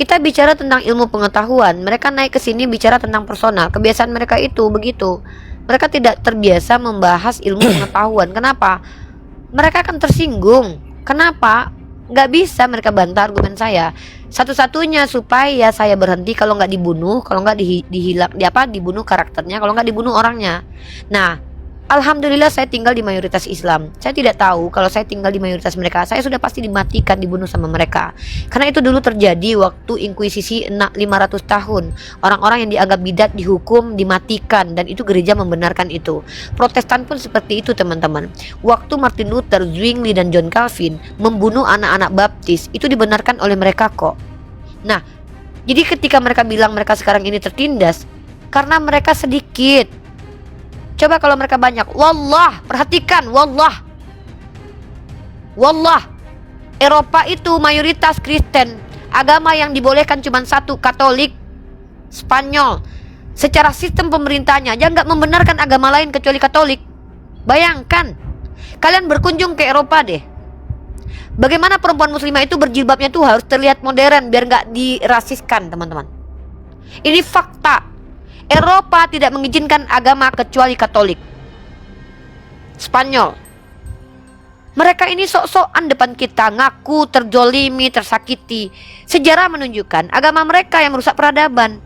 Kita bicara tentang ilmu pengetahuan, mereka naik ke sini bicara tentang personal. Kebiasaan mereka itu begitu. Mereka tidak terbiasa membahas ilmu pengetahuan. Kenapa? Mereka akan tersinggung. Kenapa? Nggak bisa mereka bantah argumen saya. Satu-satunya supaya saya berhenti kalau nggak dibunuh, kalau nggak dibunuh karakternya, kalau nggak dibunuh orangnya. Nah, alhamdulillah saya tinggal di mayoritas Islam. Saya tidak tahu kalau saya tinggal di mayoritas mereka, saya sudah pasti dimatikan, dibunuh sama mereka. Karena itu dulu terjadi waktu inkuisisi 500 tahun. Orang-orang yang dianggap bidat dihukum, dimatikan, dan itu gereja membenarkan itu. Protestan pun seperti itu, teman-teman. Waktu Martin Luther, Zwingli, dan John Calvin membunuh anak-anak baptis, itu dibenarkan oleh mereka kok. Nah, jadi ketika mereka bilang mereka sekarang ini tertindas, karena mereka sedikit. Coba kalau mereka banyak, wallah, perhatikan, wallah, Eropa itu mayoritas Kristen. Agama yang dibolehkan cuma satu, Katolik, Spanyol. Secara sistem pemerintahnya aja nggak membenarkan agama lain kecuali Katolik. Bayangkan, kalian berkunjung ke Eropa deh. Bagaimana perempuan muslimah itu berjilbabnya tuh harus terlihat modern biar nggak dirasiskan, teman-teman. Ini fakta. Eropa tidak mengizinkan agama kecuali Katolik. Spanyol. Mereka ini sok-sokan depan kita, ngaku terjolimi, tersakiti. Sejarah menunjukkan agama mereka yang merusak peradaban.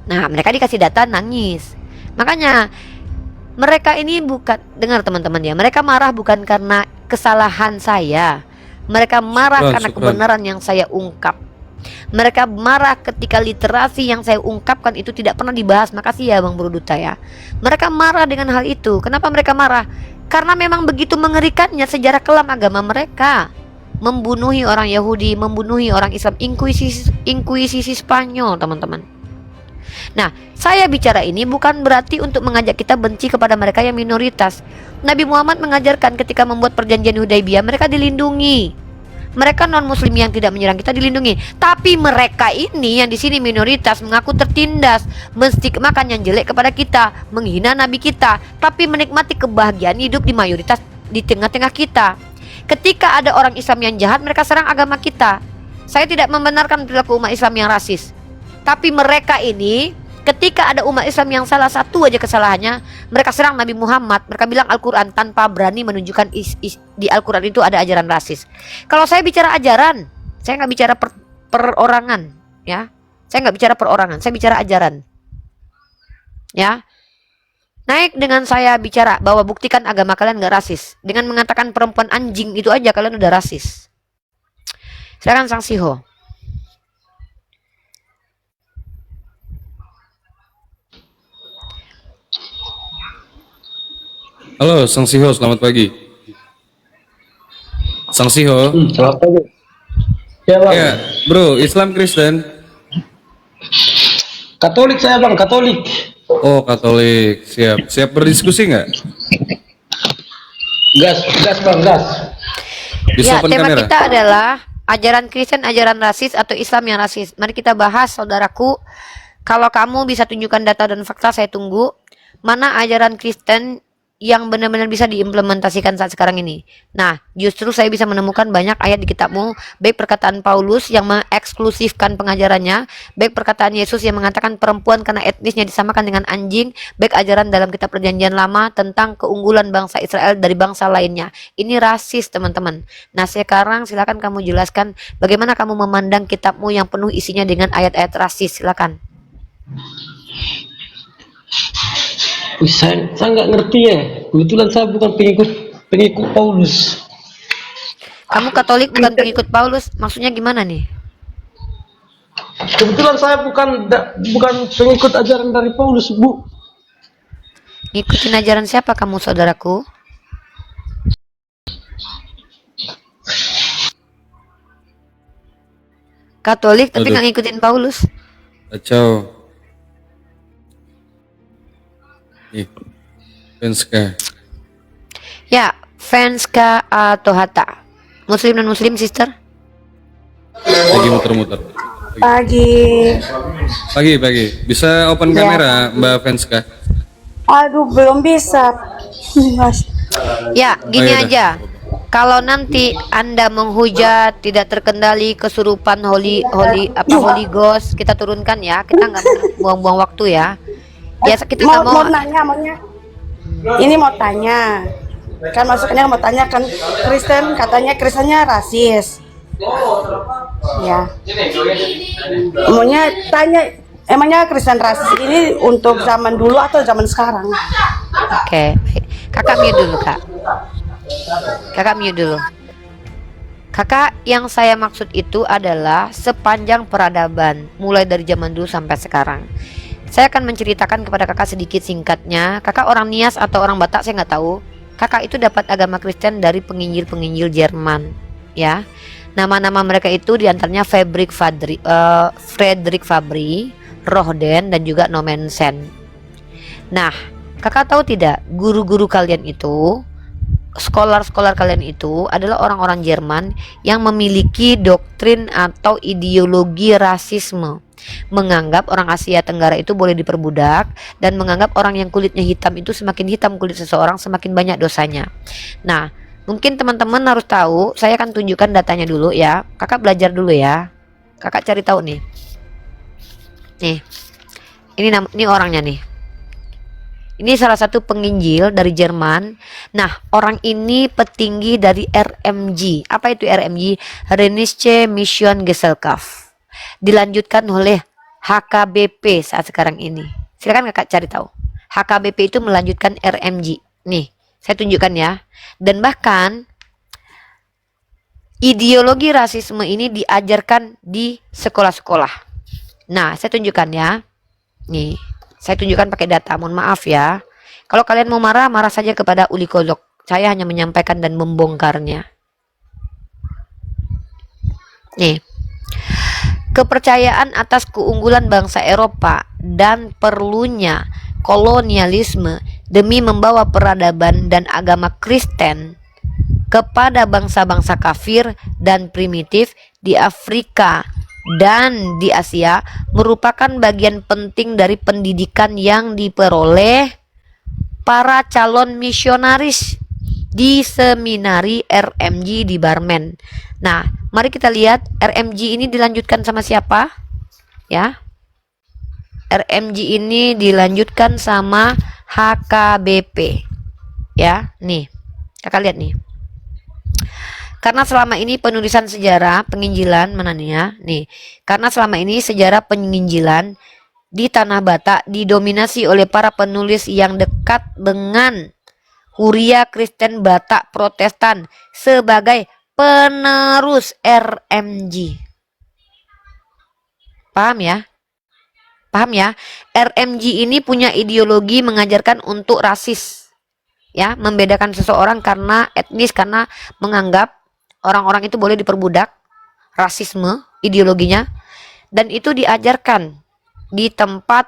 Nah, mereka dikasih data nangis. Makanya mereka ini bukan, dengar teman-teman ya, mereka marah bukan karena kesalahan saya. Mereka marah karena kebenaran yang saya ungkap. Mereka marah ketika literasi yang saya ungkapkan itu tidak pernah dibahas. Makasih ya Bang Bruduta ya. Mereka marah dengan hal itu. Kenapa mereka marah? Karena memang begitu mengerikannya sejarah kelam agama mereka. Membunuhi orang Yahudi, membunuhi orang Islam, inkuisisi Spanyol, teman-teman. Nah, saya bicara ini bukan berarti untuk mengajak kita benci kepada mereka yang minoritas. Nabi Muhammad mengajarkan ketika membuat perjanjian Hudaibiyah, mereka dilindungi. Mereka non muslim yang tidak menyerang kita dilindungi. Tapi mereka ini yang di sini minoritas mengaku tertindas, menstigmakan yang jelek kepada kita, menghina nabi kita, tapi menikmati kebahagiaan hidup di mayoritas di tengah-tengah kita. Ketika ada orang Islam yang jahat, mereka serang agama kita. Saya tidak membenarkan perilaku umat Islam yang rasis. Tapi mereka ini ketika ada umat Islam yang salah satu aja kesalahannya, mereka serang Nabi Muhammad. Mereka bilang Al-Quran tanpa berani menunjukkan di Al-Quran itu ada ajaran rasis. Kalau saya bicara ajaran, saya nggak bicara perorangan, ya. Saya nggak bicara perorangan, saya bicara ajaran, ya. Naik dengan saya bicara bahwa buktikan agama kalian nggak rasis. Dengan mengatakan perempuan anjing itu aja kalian udah rasis. Silakan Sang Siho. Halo, Sang Siho, selamat pagi. Sang Siho. Selamat pagi. Ya, Bang. Ya, bro, Islam Kristen. Katolik saya, Bang, Katolik. Oh, Katolik. Siap. Siap berdiskusi nggak? Gas, Bang, gas. Bisa Ya, open tema kamera. kita adalah ajaran Kristen, ajaran rasis atau Islam yang rasis. Mari kita bahas, saudaraku. Kalau kamu bisa tunjukkan data dan fakta, saya tunggu. Mana ajaran Kristen yang benar-benar bisa diimplementasikan saat sekarang ini. Nah, justru saya bisa menemukan banyak ayat di kitabmu, baik perkataan Paulus yang mengeksklusifkan pengajarannya, baik perkataan Yesus yang mengatakan perempuan karena etnisnya disamakan dengan anjing, baik ajaran dalam kitab perjanjian lama tentang keunggulan bangsa Israel dari bangsa lainnya. Ini rasis, teman-teman. Nah, sekarang silakan kamu jelaskan bagaimana kamu memandang kitabmu yang penuh isinya dengan ayat-ayat rasis. Silakan. Saya nggak ngerti ya. Kebetulan saya bukan pengikut Paulus. Kamu Katolik bukan pengikut Paulus, maksudnya gimana nih? Kebetulan saya bukan pengikut ajaran dari Paulus, Bu. Ngikutin ajaran siapa kamu, saudaraku? Katolik tapi nggak ngikutin Paulus. Kacau. Nih, Venska. Ya, Venska atau Hatta. Muslim dan Muslim, sister? Lagi muter-muter. Pagi. Pagi. Bisa open Ya. kamera, Mbak Venska? Aduh, belum bisa. Mas. Ya, gini Oh, ya udah. aja. Kalau nanti Anda menghujat, tidak terkendali, kesurupan Holy Ghost, kita turunkan ya. Kita nggak buang-buang waktu ya. Ya kita nggak mau nanya, ini mau tanya. Kan masuknya mau tanya kan Kristen, katanya Kristennya rasis. Ya. Maunya tanya, emangnya Kristen rasis ini untuk zaman dulu atau zaman sekarang? Oke, baik. Kakak mute dulu, Kak. Kakak mute dulu. Kakak, yang saya maksud itu adalah sepanjang peradaban, mulai dari zaman dulu sampai sekarang. Saya akan menceritakan kepada kakak sedikit singkatnya. Kakak orang Nias atau orang Batak saya nggak tahu. Kakak itu dapat agama Kristen dari penginjil-penginjil Jerman, ya. Nama-nama mereka itu diantaranya Frederick Fabry, Rohden, dan juga Nomensen. Nah, kakak tahu tidak, guru-guru kalian itu, scholar-scholar kalian itu adalah orang-orang Jerman yang memiliki doktrin atau ideologi rasisme, menganggap orang Asia Tenggara itu boleh diperbudak, dan menganggap orang yang kulitnya hitam itu semakin hitam kulit seseorang semakin banyak dosanya. Nah, mungkin teman-teman harus tahu, saya akan tunjukkan datanya dulu ya. Kakak belajar dulu ya. Kakak cari tahu nih. Nih. Ini orangnya nih. Ini salah satu penginjil dari Jerman. Nah, orang ini petinggi dari RMG. Apa itu RMG? Rheinische Mission Gesellschaft. Dilanjutkan oleh HKBP saat sekarang ini. Silakan kakak cari tahu. HKBP itu melanjutkan RMG. Nih, saya tunjukkan ya. Dan bahkan ideologi rasisme ini diajarkan di sekolah-sekolah. Nah, saya tunjukkan ya. Nih, saya tunjukkan pakai data. Mohon maaf ya. Kalau kalian mau marah, marah saja kepada Uli Kodok. Saya hanya menyampaikan dan membongkarnya. Nih. Kepercayaan atas keunggulan bangsa Eropa dan perlunya kolonialisme demi membawa peradaban dan agama Kristen kepada bangsa-bangsa kafir dan primitif di Afrika dan di Asia merupakan bagian penting dari pendidikan yang diperoleh para calon misionaris di seminari RMG di Barmen. Nah, mari kita lihat RMG ini dilanjutkan sama siapa? Ya. RMG ini dilanjutkan sama HKBP. Ya, nih. Kakak lihat nih. Karena selama ini penulisan sejarah penginjilan mana nih ya? Nih. Karena selama ini sejarah penginjilan di Tanah Batak didominasi oleh para penulis yang dekat dengan Huria Kristen Batak Protestan sebagai penerus RMG. Paham ya? Paham ya? RMG ini punya ideologi mengajarkan untuk rasis. Ya, membedakan seseorang karena etnis, karena menganggap orang-orang itu boleh diperbudak. Rasisme ideologinya, dan itu diajarkan di tempat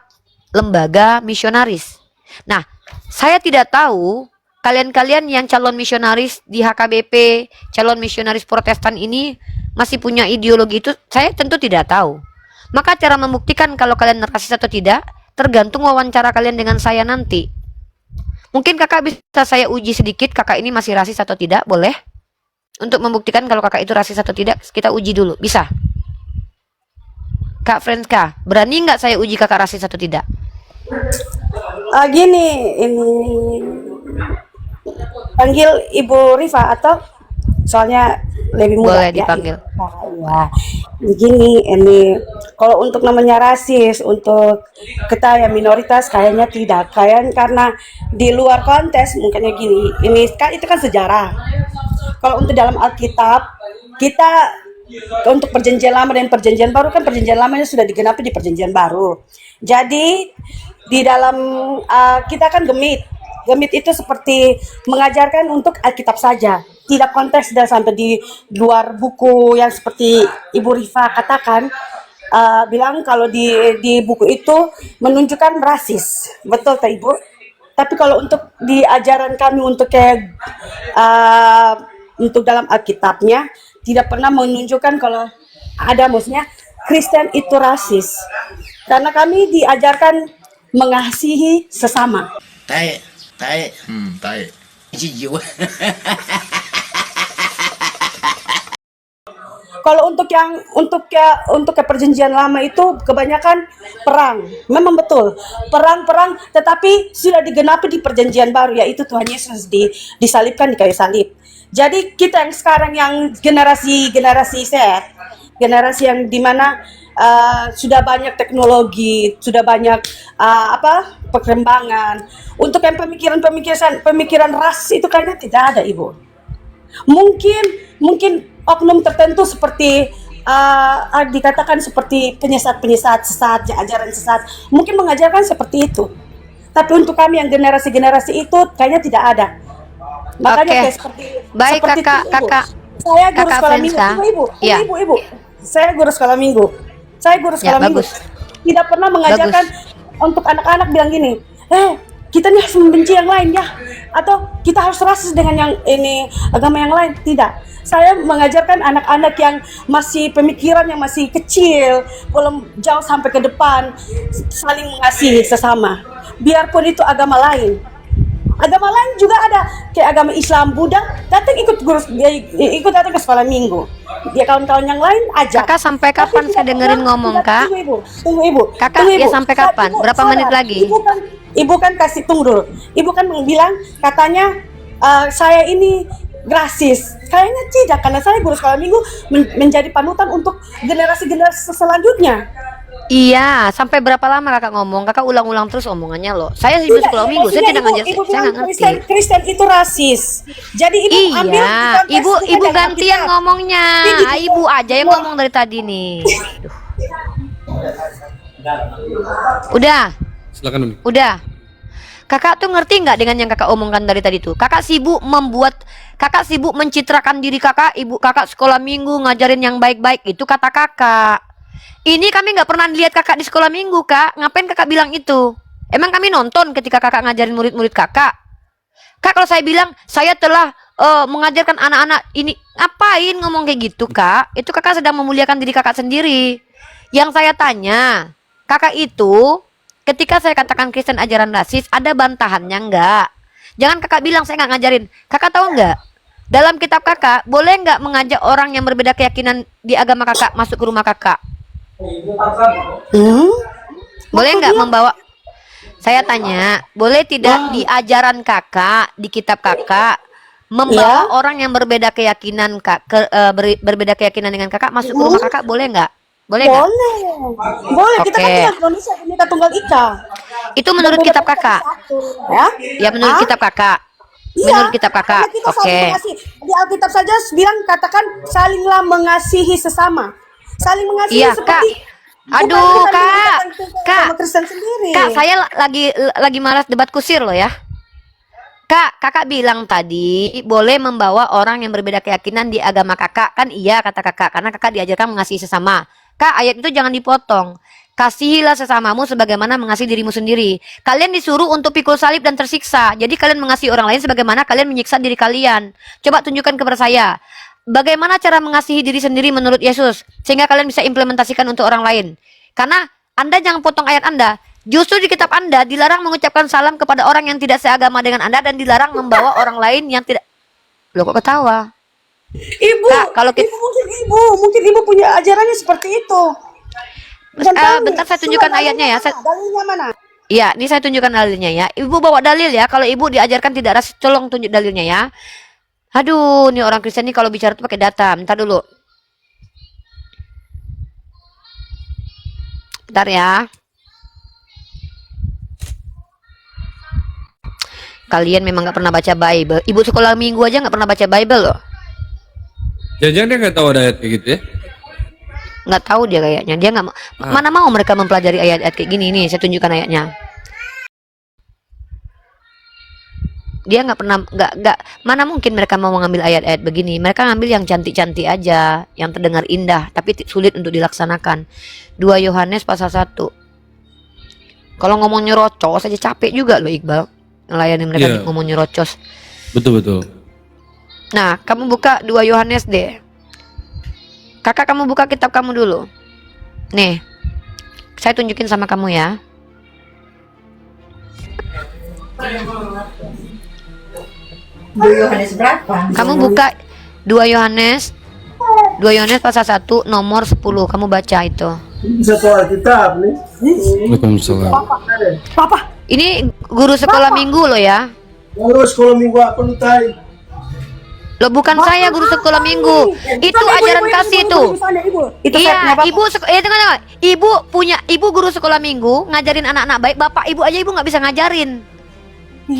lembaga misionaris. Nah, saya tidak tahu kalian-kalian yang calon misionaris di HKBP, calon misionaris Protestan ini masih punya ideologi itu, saya tentu tidak tahu. Maka cara membuktikan kalau kalian rasis atau tidak tergantung wawancara kalian dengan saya nanti. Mungkin kakak bisa saya uji sedikit kakak ini masih rasis atau tidak, boleh? Untuk membuktikan kalau kakak itu rasis atau tidak, kita uji dulu, bisa? Kak Franska, berani nggak saya uji kakak rasis atau tidak? Gini, ini panggil Ibu Rifa atau soalnya lebih mudah. Boleh dipanggil. Ya, begini, ini kalau untuk namanya rasis, untuk kita yang minoritas kayaknya tidak, karena di luar konteks mungkinnya gini, ini kan itu kan sejarah. Kalau untuk dalam Alkitab kita untuk perjanjian lama dan perjanjian baru, kan perjanjian lamanya sudah digenapi di perjanjian baru. Jadi di dalam kita kan gemit itu seperti mengajarkan untuk Alkitab saja, tidak konteks dan sampai di luar buku yang seperti Ibu Rifa katakan, bilang kalau di buku itu menunjukkan rasis, betul tak Ibu? Tapi kalau untuk di ajaran kami untuk kayak untuk dalam Alkitabnya tidak pernah menunjukkan kalau ada, maksudnya Kristen itu rasis, karena kami diajarkan mengasihi sesama. Tai, tai, tai. Jiwa. Kalau untuk ke perjanjian lama itu kebanyakan perang. Memang betul. Perang-perang tetapi sudah digenapi di perjanjian baru, yaitu Tuhan Yesus disalibkan di kayu salib. Jadi kita yang sekarang yang generasi Z, generasi yang dimana sudah banyak teknologi, sudah banyak perkembangan. Untuk yang pemikiran ras itu kayaknya tidak ada, Ibu. Mungkin oknum tertentu seperti dikatakan seperti penyesat sesat, ajaran sesat, mungkin mengajarkan seperti itu. Tapi untuk kami yang generasi itu kayaknya tidak ada. Makanya kayak Baik, seperti kakak, itu, Ibu. kakak. Saya guru Kakak sekolah minggu, Frenska. Ibu. Iya. Ibu. Saya guru sekolah minggu. Ya, bagus. Tidak pernah mengajarkan untuk anak-anak bilang gini, kita nih harus membenci yang lain ya, atau kita harus rasis dengan yang ini agama yang lain. Tidak. Saya mengajarkan anak-anak yang masih pemikiran yang masih kecil, belum jauh sampai ke depan, saling mengasihi sesama. Biarpun itu agama lain. Agama lain juga ada, kayak agama Islam, Buddha, datang ikut datang ke sekolah minggu. Dia kawan-kawan yang lain aja. Kakak sampai kapan saya dengerin ngomong, Kak? Tunggu Ibu. Kakak ya sampai kapan? Berapa menit lagi? Ibu kan kasih tunggu dulu. Ibu kan bilang katanya saya ini rasis. Kayaknya tidak, karena saya guru sekolah minggu menjadi panutan untuk generasi-generasi selanjutnya. Iya, sampai berapa lama kakak ngomong? Kakak ulang-ulang terus omongannya loh. Saya sih sekolah minggu, saya tidak ngajar, saya nggak ngerti. Kristen itu rasis. Jadi ibu ambil ibu gantian ngomongnya. Ibu aja yang ngomong dari tadi nih. Udah. Silakan Umi. Udah. Kakak tuh ngerti nggak dengan yang kakak omongkan dari tadi tuh? Kakak sibuk mencitrakan diri kakak, ibu kakak sekolah minggu ngajarin yang baik-baik, itu kata kakak. Ini kami nggak pernah lihat kakak di sekolah minggu, Kak. Ngapain kakak bilang itu? Emang kami nonton ketika kakak ngajarin murid-murid kakak? Kak, kalau saya bilang saya telah mengajarkan anak-anak ini, ngapain ngomong kayak gitu, Kak? Itu kakak sedang memuliakan diri kakak sendiri. Yang saya tanya, kakak itu ketika saya katakan Kristen ajaran rasis, ada bantahannya nggak? Jangan kakak bilang saya nggak ngajarin. Kakak tahu nggak? Dalam kitab kakak, boleh nggak mengajak orang yang berbeda keyakinan di agama kakak masuk ke rumah kakak? Boleh nggak membawa? Saya tanya, boleh tidak di ajaran kakak, di kitab kakak, membawa orang yang berbeda keyakinan berbeda keyakinan dengan kakak masuk ke rumah kakak, boleh nggak? Boleh nggak? Boleh. Kita kan tinggal di Indonesia, kita tunggal ika. Itu menurut kitab kakak? Ya, menurut kitab kakak. Menurut kitab kakak. Oke. Di Alkitab saja bilang katakan salinglah mengasihi sesama. Saling mengasihi seperti Aduh, Kak, Kristen sendiri. Kak, saya lagi malas debat kusir loh ya. Kak, kakak bilang tadi boleh membawa orang yang berbeda keyakinan di agama kakak. Kan iya kata kakak, karena kakak diajarkan mengasihi sesama. Kak, ayat itu jangan dipotong. Kasihilah sesamamu sebagaimana mengasihi dirimu sendiri. Kalian disuruh untuk pikul salib dan tersiksa. Jadi kalian mengasihi orang lain sebagaimana kalian menyiksa diri kalian. Coba tunjukkan kepada saya. Bagaimana cara mengasihi diri sendiri menurut Yesus sehingga kalian bisa implementasikan untuk orang lain. Karena Anda jangan potong ayat Anda. Justru di kitab Anda dilarang mengucapkan salam kepada orang yang tidak seagama dengan Anda dan dilarang membawa orang lain yang tidak. Loh, kok ketawa? Ibu, Kak, kalau mungkin ibu punya ajarannya seperti itu. Bentar saya tunjukkan ayatnya ya. Dalilnya mana? Iya, ini saya tunjukkan dalilnya ya. Ibu bawa dalil ya. Kalau ibu diajarkan tidak rasis, tolong tunjuk dalilnya ya. Aduh, nih orang Kristen nih kalau bicara tuh pakai data. Bentar dulu. Bentar ya. Kalian memang nggak pernah baca Bible. Ibu sekolah minggu aja nggak pernah baca Bible loh. Jangan-jangan dia nggak tahu ada ayat kayak gitu ya? Nggak tahu dia kayaknya. Dia nggak mana mau mereka mempelajari ayat-ayat kayak gini nih. Saya tunjukkan ayatnya. Dia nggak pernah mana mungkin mereka mau mengambil ayat-ayat begini. Mereka ngambil yang cantik-cantik aja, yang terdengar indah tapi sulit untuk dilaksanakan. 2 Yohanes pasal 1. Kalau ngomong nyerocos saja capek juga loh Iqbal melayani mereka ngomong nyerocos. Betul. Nah, kamu buka 2 Yohanes deh. Kakak, kamu buka kitab kamu dulu. Nih, saya tunjukin sama kamu ya. Yohanes berapa? Kamu buka 2 Yohanes 2 Yohanes pasal 1 nomor 10. Kamu baca itu. Satu Alkitab nih. Waalaikumsalam. Papa, Ini guru sekolah minggu loh ya. Lalu sekolah minggu apa lu tai? Loh bukan saya guru sekolah minggu. Itu ajaran kasih itu. Itu Iya, tengok. Ibu punya guru sekolah minggu ngajarin anak-anak baik. Bapak ibu aja ibu nggak bisa ngajarin.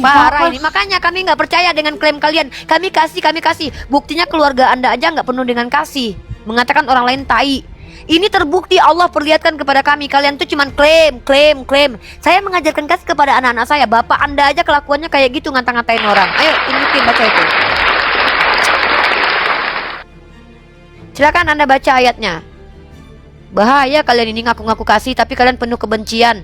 Parah ini. Makanya kami nggak percaya dengan klaim kalian. Kami kasih. Buktinya keluarga Anda aja nggak penuh dengan kasih. Mengatakan orang lain tai. Ini terbukti Allah perlihatkan kepada kami. Kalian tuh cuman klaim. Saya mengajarkan kasih kepada anak-anak saya. Bapak Anda aja kelakuannya kayak gitu, ngata-ngatain orang. Ayo tunjukin, baca itu. Silakan Anda baca ayatnya. Bahaya kalian ini ngaku-ngaku kasih tapi kalian penuh kebencian.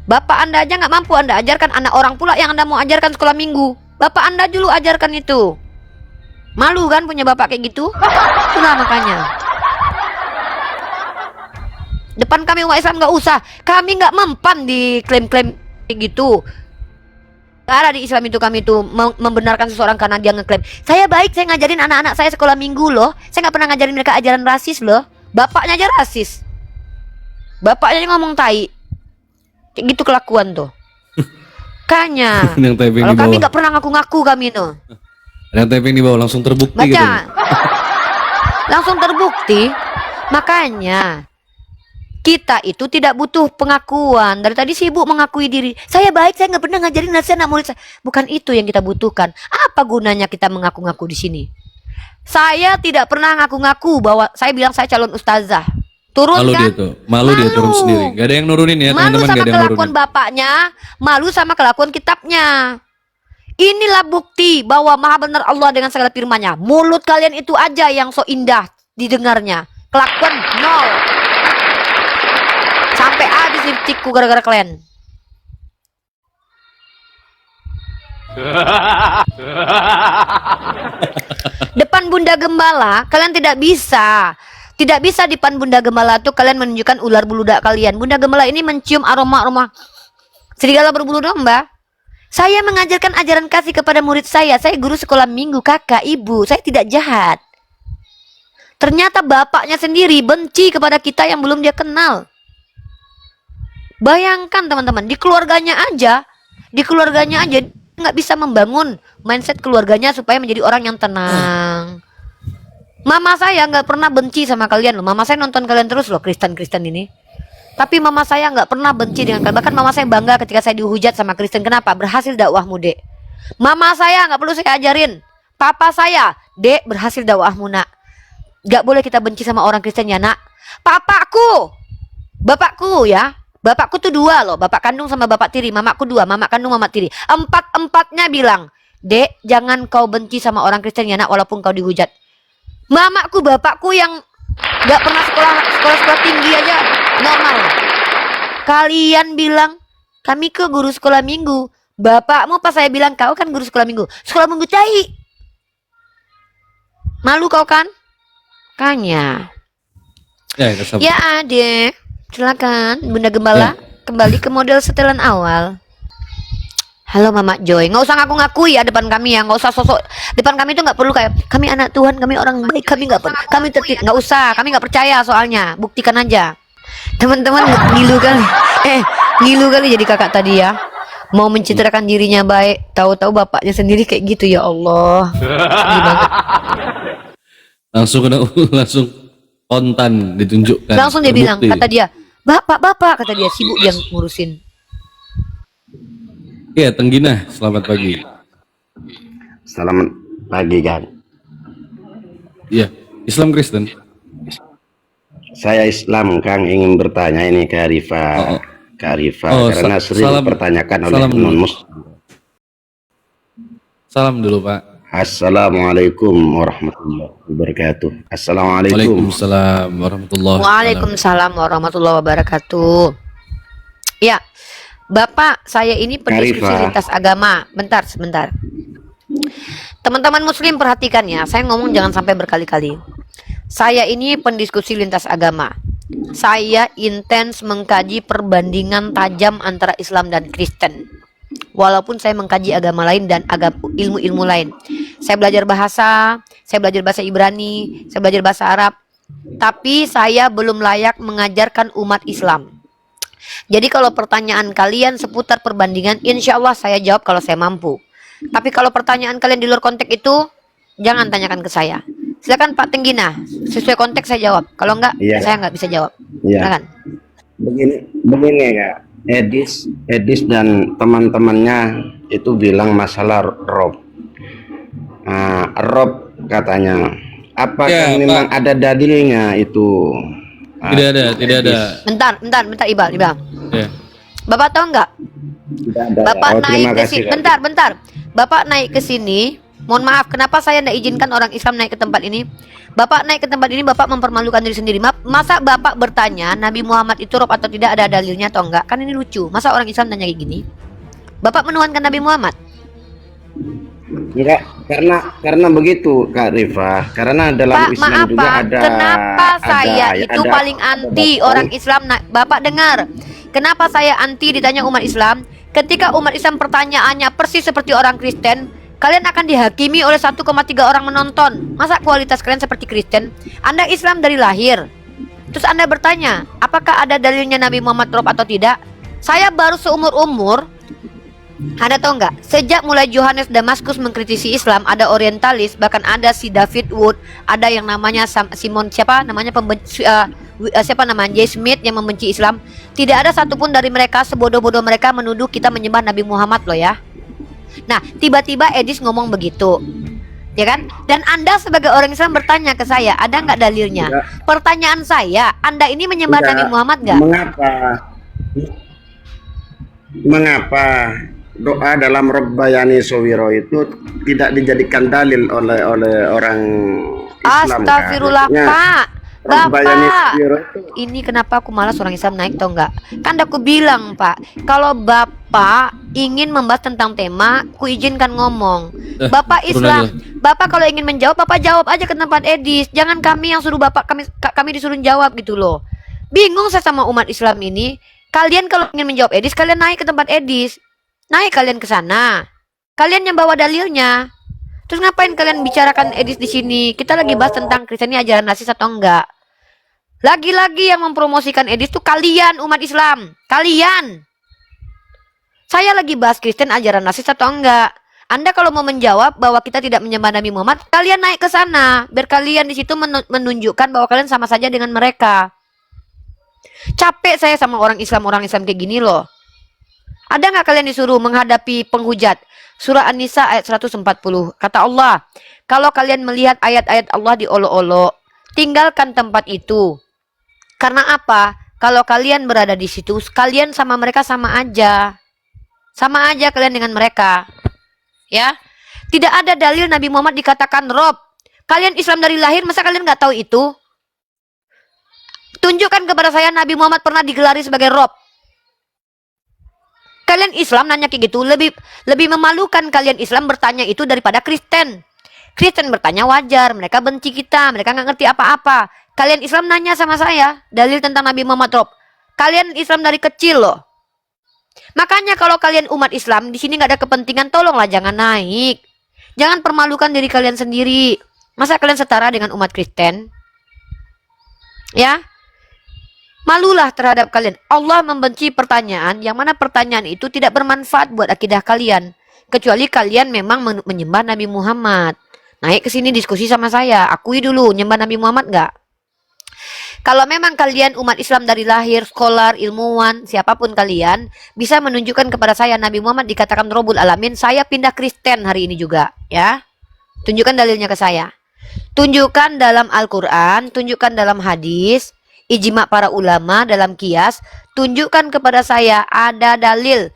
Bapak Anda aja nggak mampu Anda ajarkan, anak orang pula yang Anda mau ajarkan sekolah minggu. Bapak Anda dulu ajarkan itu. Malu kan punya bapak kayak gitu? Itulah makanya. Depan kami umat Islam nggak usah. Kami nggak mempan di klaim-klaim kayak gitu. Gak ada di Islam itu kami tuh membenarkan seseorang karena dia ngeklaim saya baik, saya ngajarin anak-anak saya sekolah minggu loh. Saya nggak pernah ngajarin mereka ajaran rasis loh. Bapaknya aja rasis. Bapaknya aja ngomong tai. Kayak gitu kelakuan tuh. Kanya. Kalau kami nggak pernah ngaku-ngaku kami tuh. Ada yang typing di bawah langsung terbukti Baca. gitu. Langsung terbukti. Makanya kita itu tidak butuh pengakuan. Dari tadi sibuk mengakui diri. Saya baik, saya nggak pernah ngajarin nasihat anak murid saya. Bukan itu yang kita butuhkan. Apa gunanya kita mengaku-ngaku di sini? Saya tidak pernah ngaku-ngaku bahwa saya bilang saya calon ustazah. Turun Malu kan? dia tuh. Malu dia turun sendiri. Gak ada yang nurunin ya Malu teman-teman. sama Gak ada yang kelakuan nurunin. bapaknya, malu sama kelakuan kitabnya. Inilah bukti bahwa maha benar Allah dengan segala firman-Nya. Mulut kalian itu aja yang so indah didengarnya. Kelakuan nol. Sampai habis lipstikku gara-gara kalian. Depan Bunda Gembala kalian tidak bisa. Tidak bisa di depan Bunda Gembala tuh kalian menunjukkan ular beludak kalian. Bunda Gembala ini mencium aroma-aroma serigala berbulu domba. Saya mengajarkan ajaran kasih kepada murid saya. Saya guru sekolah minggu, kakak, ibu. Saya tidak jahat. Ternyata bapaknya sendiri benci kepada kita yang belum dia kenal. Bayangkan teman-teman, di keluarganya aja nggak bisa membangun mindset keluarganya supaya menjadi orang yang tenang. Mama saya nggak pernah benci sama kalian loh. Mama saya nonton kalian terus loh, Kristen ini. Tapi mama saya nggak pernah benci dengan kalian. Bahkan mama saya bangga ketika saya dihujat sama Kristen. Kenapa? Berhasil dakwahmu, Dek. Mama saya nggak perlu saya ajarin. Papa saya, Dek, berhasil dakwahmu, Nak. Nggak boleh kita benci sama orang Kristen ya, Nak. Bapakku ya. Bapakku tuh 2 loh, bapak kandung sama bapak tiri. Mamaku 2, mama kandung, mama tiri. Empatnya bilang, Dek, jangan kau benci sama orang Kristen ya, Nak, walaupun kau dihujat. Mamaku, bapakku yang gak pernah sekolah tinggi aja normal. Kalian bilang kami ke guru sekolah minggu. Bapakmu pas saya bilang kau kan guru sekolah minggu. Sekolah minggu cai. Malu kau kan? Kanya. Ya Ade, silakan Bunda Gembala kembali ke model setelan awal. Halo Mama Joy, nggak usah ngaku-ngaku ya depan kami ya, nggak usah sosok depan kami itu nggak perlu kayak kami anak Tuhan, kami orang baik, kami nggak kami tertib, nggak usah, kami nggak percaya soalnya, buktikan aja. Teman-teman ngilu kali jadi kakak tadi ya, mau mencitrakan dirinya baik, tahu-tahu bapaknya sendiri kayak gitu ya Allah. Langsung kontan ditunjukkan. Langsung dia bilang, terbukti. kata dia, bapak kata dia sibuk dia ngurusin. Iya, Tenggina, selamat pagi. Selamat pagi, kan. Iya, Islam Kristen. Saya Islam, Kang, ingin bertanya ini ke Arifah. Ke Arifah, karena sering dipertanyakan oleh non-muslim. Salam dulu, Pak. Assalamualaikum warahmatullahi wabarakatuh. Assalamualaikum. Waalaikumsalam warahmatullahi wabarakatuh. Waalaikumsalam warahmatullahi wabarakatuh. Ya, Bapak, saya ini pendiskusi lintas agama. Sebentar. Teman-teman muslim perhatikan ya, saya ngomong jangan sampai berkali-kali. Saya ini pendiskusi lintas agama. Saya intens mengkaji perbandingan tajam antara Islam dan Kristen. walaupun saya mengkaji agama lain dan ilmu-ilmu lain. Saya belajar bahasa, saya belajar bahasa Ibrani, saya belajar bahasa Arab, tapi saya belum layak mengajarkan umat Islam. Jadi kalau pertanyaan kalian seputar perbandingan, insya Allah saya jawab kalau saya mampu. Tapi kalau pertanyaan kalian di luar konteks itu, jangan tanyakan ke saya. Silakan Pak Tenggina, sesuai konteks saya jawab. Kalau enggak, saya nggak bisa jawab. Silakan. Begini ya, Edis dan teman-temannya itu bilang masalah Rob. Rob katanya, apakah memang ada dalilnya itu? Tidak ada. Bentar, Ibal. Ya. Bapak tahu nggak? Bapak naik ke sini. Bentar. Bapak naik ke sini. Mohon maaf, kenapa saya tidak izinkan orang Islam naik ke tempat ini? Bapak naik ke tempat ini, Bapak mempermalukan diri sendiri. Masa Bapak bertanya Nabi Muhammad itu rob atau tidak, ada dalilnya atau enggak? Kan ini lucu. Masa orang Islam tanya kayak gini? Bapak menuhankan Nabi Muhammad? Enggak, karena begitu Kak Rifa. Karena dalam Islam juga ada. Kenapa saya itu paling anti orang Islam? Bapak dengar. Kenapa saya anti ditanya umat Islam? Ketika umat Islam pertanyaannya persis seperti orang Kristen, kalian akan dihakimi oleh 1,3 orang menonton. Masa kualitas kalian seperti Kristen? Anda Islam dari lahir. Terus Anda bertanya, apakah ada dalilnya Nabi Muhammad rob atau tidak? Saya baru seumur-umur. Anda tahu nggak? Sejak mulai Johannes Damaskus mengkritisi Islam, ada orientalis, bahkan ada si David Wood, ada yang namanya Simon J. Smith yang membenci Islam. Tidak ada satupun dari mereka, sebodoh-bodoh mereka, menuduh kita menyembah Nabi Muhammad loh ya. Nah, tiba-tiba Edis ngomong begitu, ya kan? Dan Anda sebagai orang Islam bertanya ke saya, ada nggak dalilnya? Pertanyaan saya, Anda ini menyembah Nabi Muhammad nggak? Mengapa doa dalam Rabbayani Sowiro itu tidak dijadikan dalil oleh orang Islam? Astagfirullah kan? Pak. Bapak, ini kenapa aku malas orang Islam naik tau nggak? Kan aku bilang Pak, kalau Bapak ingin membahas tentang tema, ku izinkan ngomong. Bapak Islam, Bapak kalau ingin menjawab, Bapak jawab aja ke tempat Edis. Jangan kami yang suruh Bapak, kami disuruh jawab gitu loh. Bingung saya sama umat Islam ini. Kalian kalau ingin menjawab Edis, kalian naik ke tempat Edis. Naik kalian ke sana. Kalian yang bawa dalilnya. Terus ngapain kalian bicarakan Edis di sini? Kita lagi bahas tentang Kristen ini ajaran rasis atau enggak. Lagi-lagi yang mempromosikan Edis tuh kalian umat Islam. Kalian. Saya lagi bahas Kristen ajaran rasis atau enggak. Anda kalau mau menjawab bahwa kita tidak menyembah Nabi Muhammad, kalian naik ke sana. Biar kalian di situ menunjukkan bahwa kalian sama saja dengan mereka. Capek saya sama orang Islam kayak gini loh. Ada nggak kalian disuruh menghadapi penghujat? Surah An-Nisa ayat 140. Kata Allah, kalau kalian melihat ayat-ayat Allah diolok-olok, tinggalkan tempat itu. Karena apa? Kalau kalian berada di situ, kalian sama mereka sama aja. Sama aja kalian dengan mereka. Ya. Tidak ada dalil Nabi Muhammad dikatakan rob. Kalian Islam dari lahir, masa kalian nggak tahu itu? Tunjukkan kepada saya Nabi Muhammad pernah digelari sebagai rob. Kalian Islam nanya kayak gitu, lebih memalukan kalian Islam bertanya itu daripada Kristen. Kristen bertanya wajar, mereka benci kita, mereka nggak ngerti apa-apa. Kalian Islam nanya sama saya dalil tentang Nabi Muhammad rob. Kalian Islam dari kecil loh. Makanya kalau kalian umat Islam di sini nggak ada kepentingan, tolonglah jangan naik. Jangan permalukan diri kalian sendiri. Masa kalian setara dengan umat Kristen? Ya? Malulah terhadap kalian. Allah membenci pertanyaan yang mana pertanyaan itu tidak bermanfaat buat akidah kalian. Kecuali kalian memang menyembah Nabi Muhammad. Naik ke sini diskusi sama saya. Akui dulu, nyembah Nabi Muhammad nggak? Kalau memang kalian umat Islam dari lahir, scholar, ilmuwan, siapapun kalian, bisa menunjukkan kepada saya Nabi Muhammad dikatakan Robul Alamin, saya pindah Kristen hari ini juga. Ya, tunjukkan dalilnya ke saya. Tunjukkan dalam Al-Quran, tunjukkan dalam hadis, ijma para ulama dalam kias, tunjukkan kepada saya ada dalil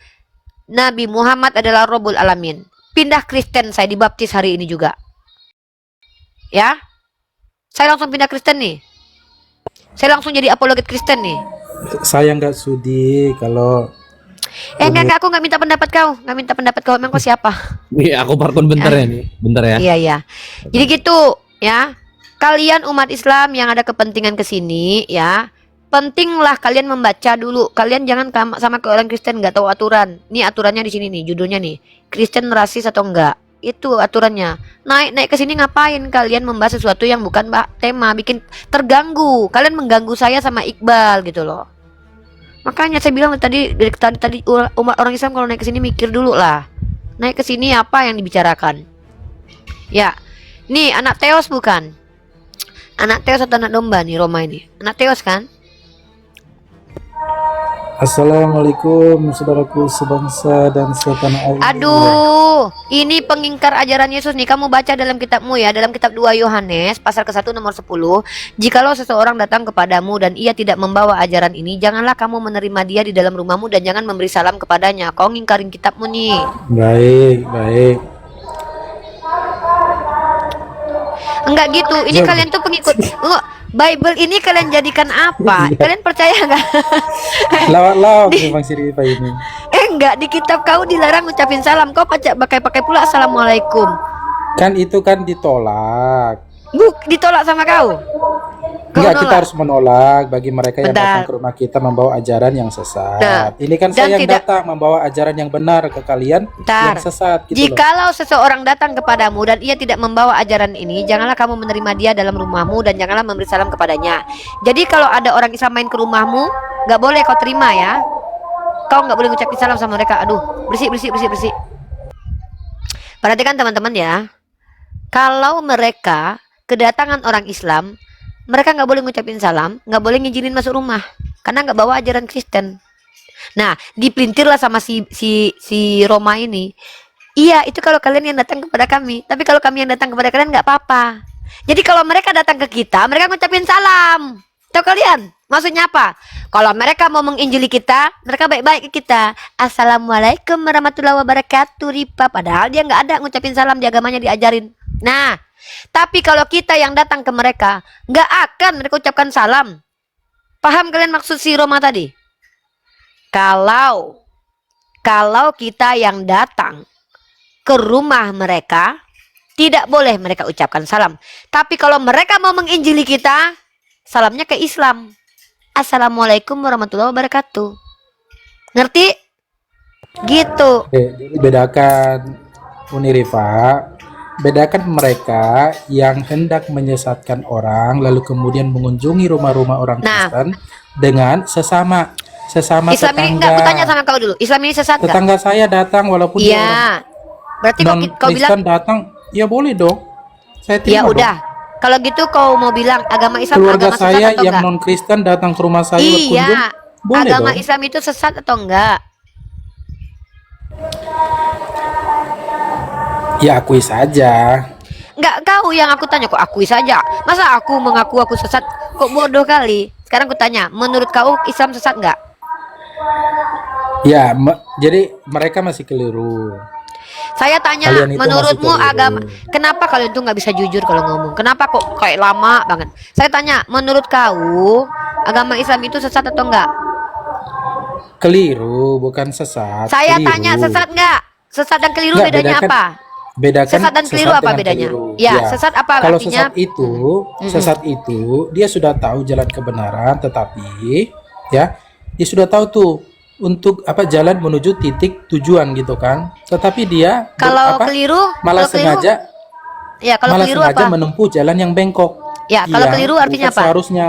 Nabi Muhammad adalah Robul Alamin. Pindah Kristen, saya dibaptis hari ini juga. Ya, saya langsung pindah Kristen nih. Saya langsung jadi apologet Kristen nih. Saya nggak sudi kalau enggak, aku nggak minta pendapat kau. Nggak minta pendapat kau, emang kau siapa? Nih, aku parkon bentar ya nih. Bentar ya. Iya. Jadi gitu, ya. Kalian umat Islam yang ada kepentingan ke sini, ya. pentinglah kalian membaca dulu. Kalian jangan sama ke orang Kristen nggak tahu aturan. Nih aturannya di sini nih, judulnya nih. Kristen rasis atau enggak? Itu aturannya. Naik ke sini ngapain kalian membahas sesuatu yang bukan tema, bikin terganggu. Kalian mengganggu saya sama Iqbal gitu loh. Makanya saya bilang tadi umat orang Islam kalau naik ke sini mikir dulu lah. Naik ke sini apa yang dibicarakan? Ya. Nih anak Teos bukan? Anak Teos atau anak domba nih Roma ini? Anak Teos kan? Assalamualaikum saudaraku sebangsa dan setanah air. Aduh, ini pengingkar ajaran Yesus nih. Kamu baca dalam kitabmu ya, dalam kitab 2 Yohanes pasal ke-1 nomor 10. Jikalau seseorang datang kepadamu dan ia tidak membawa ajaran ini, janganlah kamu menerima dia di dalam rumahmu dan jangan memberi salam kepadanya. Kau ngingkarin kitabmu nih. Baik. Enggak gitu. Ini kalian tuh pengikut Bible ini kalian jadikan apa? Kalian percaya nggak? Lawak memang si Rifa ini. Enggak, di kitab kau dilarang ngucapin salam. Kau pakai pula assalamualaikum. Kan itu kan ditolak. Ditolak sama kau? Enggak, kita harus menolak bagi mereka yang datang ke rumah kita membawa ajaran yang sesat. Nah, ini kan saya yang datang membawa ajaran yang benar ke kalian yang sesat gitu. Jikalau seseorang datang kepadamu dan ia tidak membawa ajaran ini, janganlah kamu menerima dia dalam rumahmu dan janganlah memberi salam kepadanya. Jadi kalau ada orang Islam main ke rumahmu, nggak boleh kau terima ya. Kau nggak boleh ngucapin salam sama mereka. Aduh, bersih. Perhatikan teman-teman ya. Kalau mereka kedatangan orang Islam, mereka nggak boleh ngucapin salam, nggak boleh ngizinin masuk rumah, karena nggak bawa ajaran Kristen. Nah, dipelintirlah sama si Roma ini. Iya, itu kalau kalian yang datang kepada kami. Tapi kalau kami yang datang kepada kalian nggak apa-apa. Jadi kalau mereka datang ke kita, mereka ngucapin salam. Tahu kalian? Maksudnya apa? Kalau mereka mau menginjili kita, mereka baik-baik ke kita. Assalamualaikum warahmatullahi wabarakatuh, Ripa. Padahal dia nggak ada ngucapin salam, di agamanya diajarin. Nah, tapi kalau kita yang datang ke mereka, nggak akan mereka ucapkan salam. Paham kalian maksud si Roma tadi? Kalau kita yang datang ke rumah mereka, tidak boleh mereka ucapkan salam. Tapi kalau mereka mau menginjili kita, salamnya ke Islam. Assalamualaikum warahmatullahi wabarakatuh. Ngerti? Gitu. Bedakan Unirifa. Bedakan mereka yang hendak menyesatkan orang lalu kemudian mengunjungi rumah-rumah orang Kristen dengan sesama Islam tetangga. Ini enggak, aku tanya sama kau dulu. Islam ini sesat enggak? Tetangga saya datang walaupun dia orang berarti kau bilang Kristen datang, ya boleh dong. Saya terima. Ya udah. Kalau gitu kau mau bilang agama Islam keluarga agama saya sesat atau yang enggak? non Kristen datang ke rumah saya berkunjung, boleh agama dong. Islam itu sesat atau enggak? Ya akui saja. Enggak, kau yang aku tanya kok akui saja. Masa aku mengaku aku sesat? Kok bodoh kali. Sekarang aku tanya, menurut kau Islam sesat enggak? Ya, jadi mereka masih keliru. Saya tanya, menurutmu agama, kenapa kalian tuh nggak bisa jujur kalau ngomong? Kenapa kok kayak lama banget? Saya tanya, menurut kau agama Islam itu sesat atau enggak? Keliru, bukan sesat. Saya keliru. tanya sesat enggak? Sesat dan keliru Enggak, bedanya apa? Bedakan sesat dan keliru apa bedanya? Keliru. Ya, sesat apa kalau artinya? Sesat itu dia sudah tahu jalan kebenaran, tetapi ya dia sudah tahu tuh untuk jalan menuju titik tujuan gitu kan. Tetapi dia kalau keliru malah sengaja menempuh jalan yang bengkok. Ya, kalau keliru artinya apa? Seharusnya.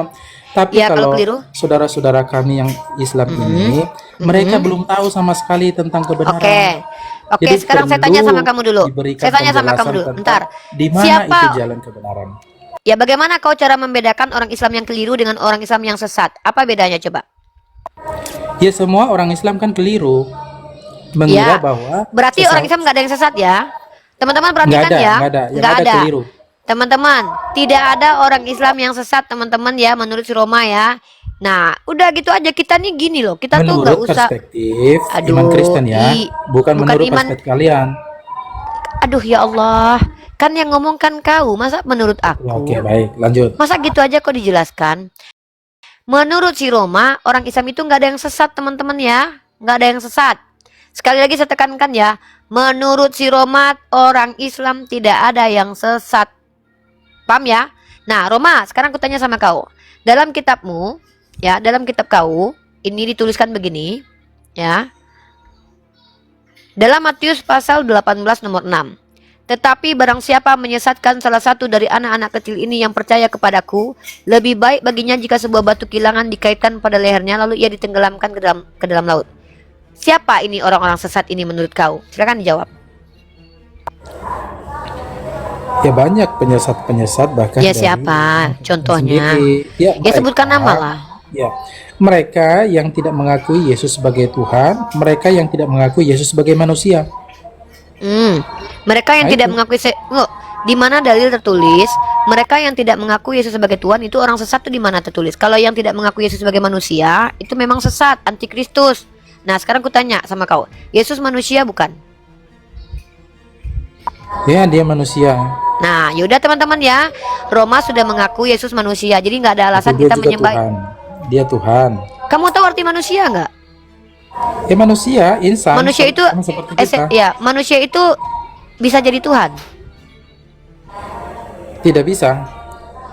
Tapi kalau saudara-saudara kami yang Islam ini, mereka belum tahu sama sekali tentang kebenaran. Oke, sekarang saya tanya sama kamu dulu. Saya tanya sama kamu dulu. Bentar. Di mana itu jalan kebenaran? Ya, bagaimana kau cara membedakan orang Islam yang keliru dengan orang Islam yang sesat? Apa bedanya coba? Ya, semua orang Islam kan keliru. Mengira bahwa berarti orang Islam nggak ada yang sesat ya? Teman-teman perhatikan ya. Nggak ada. Keliru. Teman-teman, tidak ada orang Islam yang sesat, teman-teman ya, menurut si Roma ya. Nah, udah gitu aja, kita nih gini loh, kita tuh nggak usah perspektif iman Kristen ya, bukan menurut perspektif kalian. Aduh ya Allah, kan yang ngomong kan kau, masa menurut aku? Oke, baik, lanjut. Masa gitu aja kok dijelaskan? Menurut si Roma, orang Islam itu nggak ada yang sesat, teman-teman ya, nggak ada yang sesat. Sekali lagi saya tekankan ya, menurut si Roma, orang Islam tidak ada yang sesat. Paham ya? Nah, Roma, sekarang aku tanya sama kau. Dalam kitabmu, ya, dalam kitab kau ini dituliskan begini, ya. Dalam Matius pasal 18 nomor 6. Tetapi barang siapa menyesatkan salah satu dari anak-anak kecil ini yang percaya kepadaku, lebih baik baginya jika sebuah batu kilangan dikaitkan pada lehernya lalu ia ditenggelamkan ke dalam laut. Siapa ini orang-orang sesat ini menurut kau? Silakan dijawab. Ya banyak penyesat-penyesat bahkan Ya dari siapa? Contohnya? sendiri. Ya, Ya sebutkan nama lah. Ya, mereka yang tidak mengakui Yesus sebagai Tuhan, mereka yang tidak mengakui Yesus sebagai manusia. Mereka yang Nah, tidak itu. mengakui di mana dalil tertulis mereka yang tidak mengakui Yesus sebagai Tuhan itu orang sesat itu di mana tertulis? Kalau yang tidak mengakui Yesus sebagai manusia itu memang sesat, antikristus. Nah, sekarang ku tanya sama kau, Yesus manusia bukan? Ya, dia manusia. Nah, yaudah teman-teman ya, Roma sudah mengaku Yesus manusia, jadi nggak ada alasan Tapi dia kita juga menyembah. Tuhan. Dia Tuhan. Kamu tahu arti manusia nggak? Ya manusia, insan. Manusia itu, sama seperti kita. ya manusia itu bisa jadi Tuhan. Tidak bisa.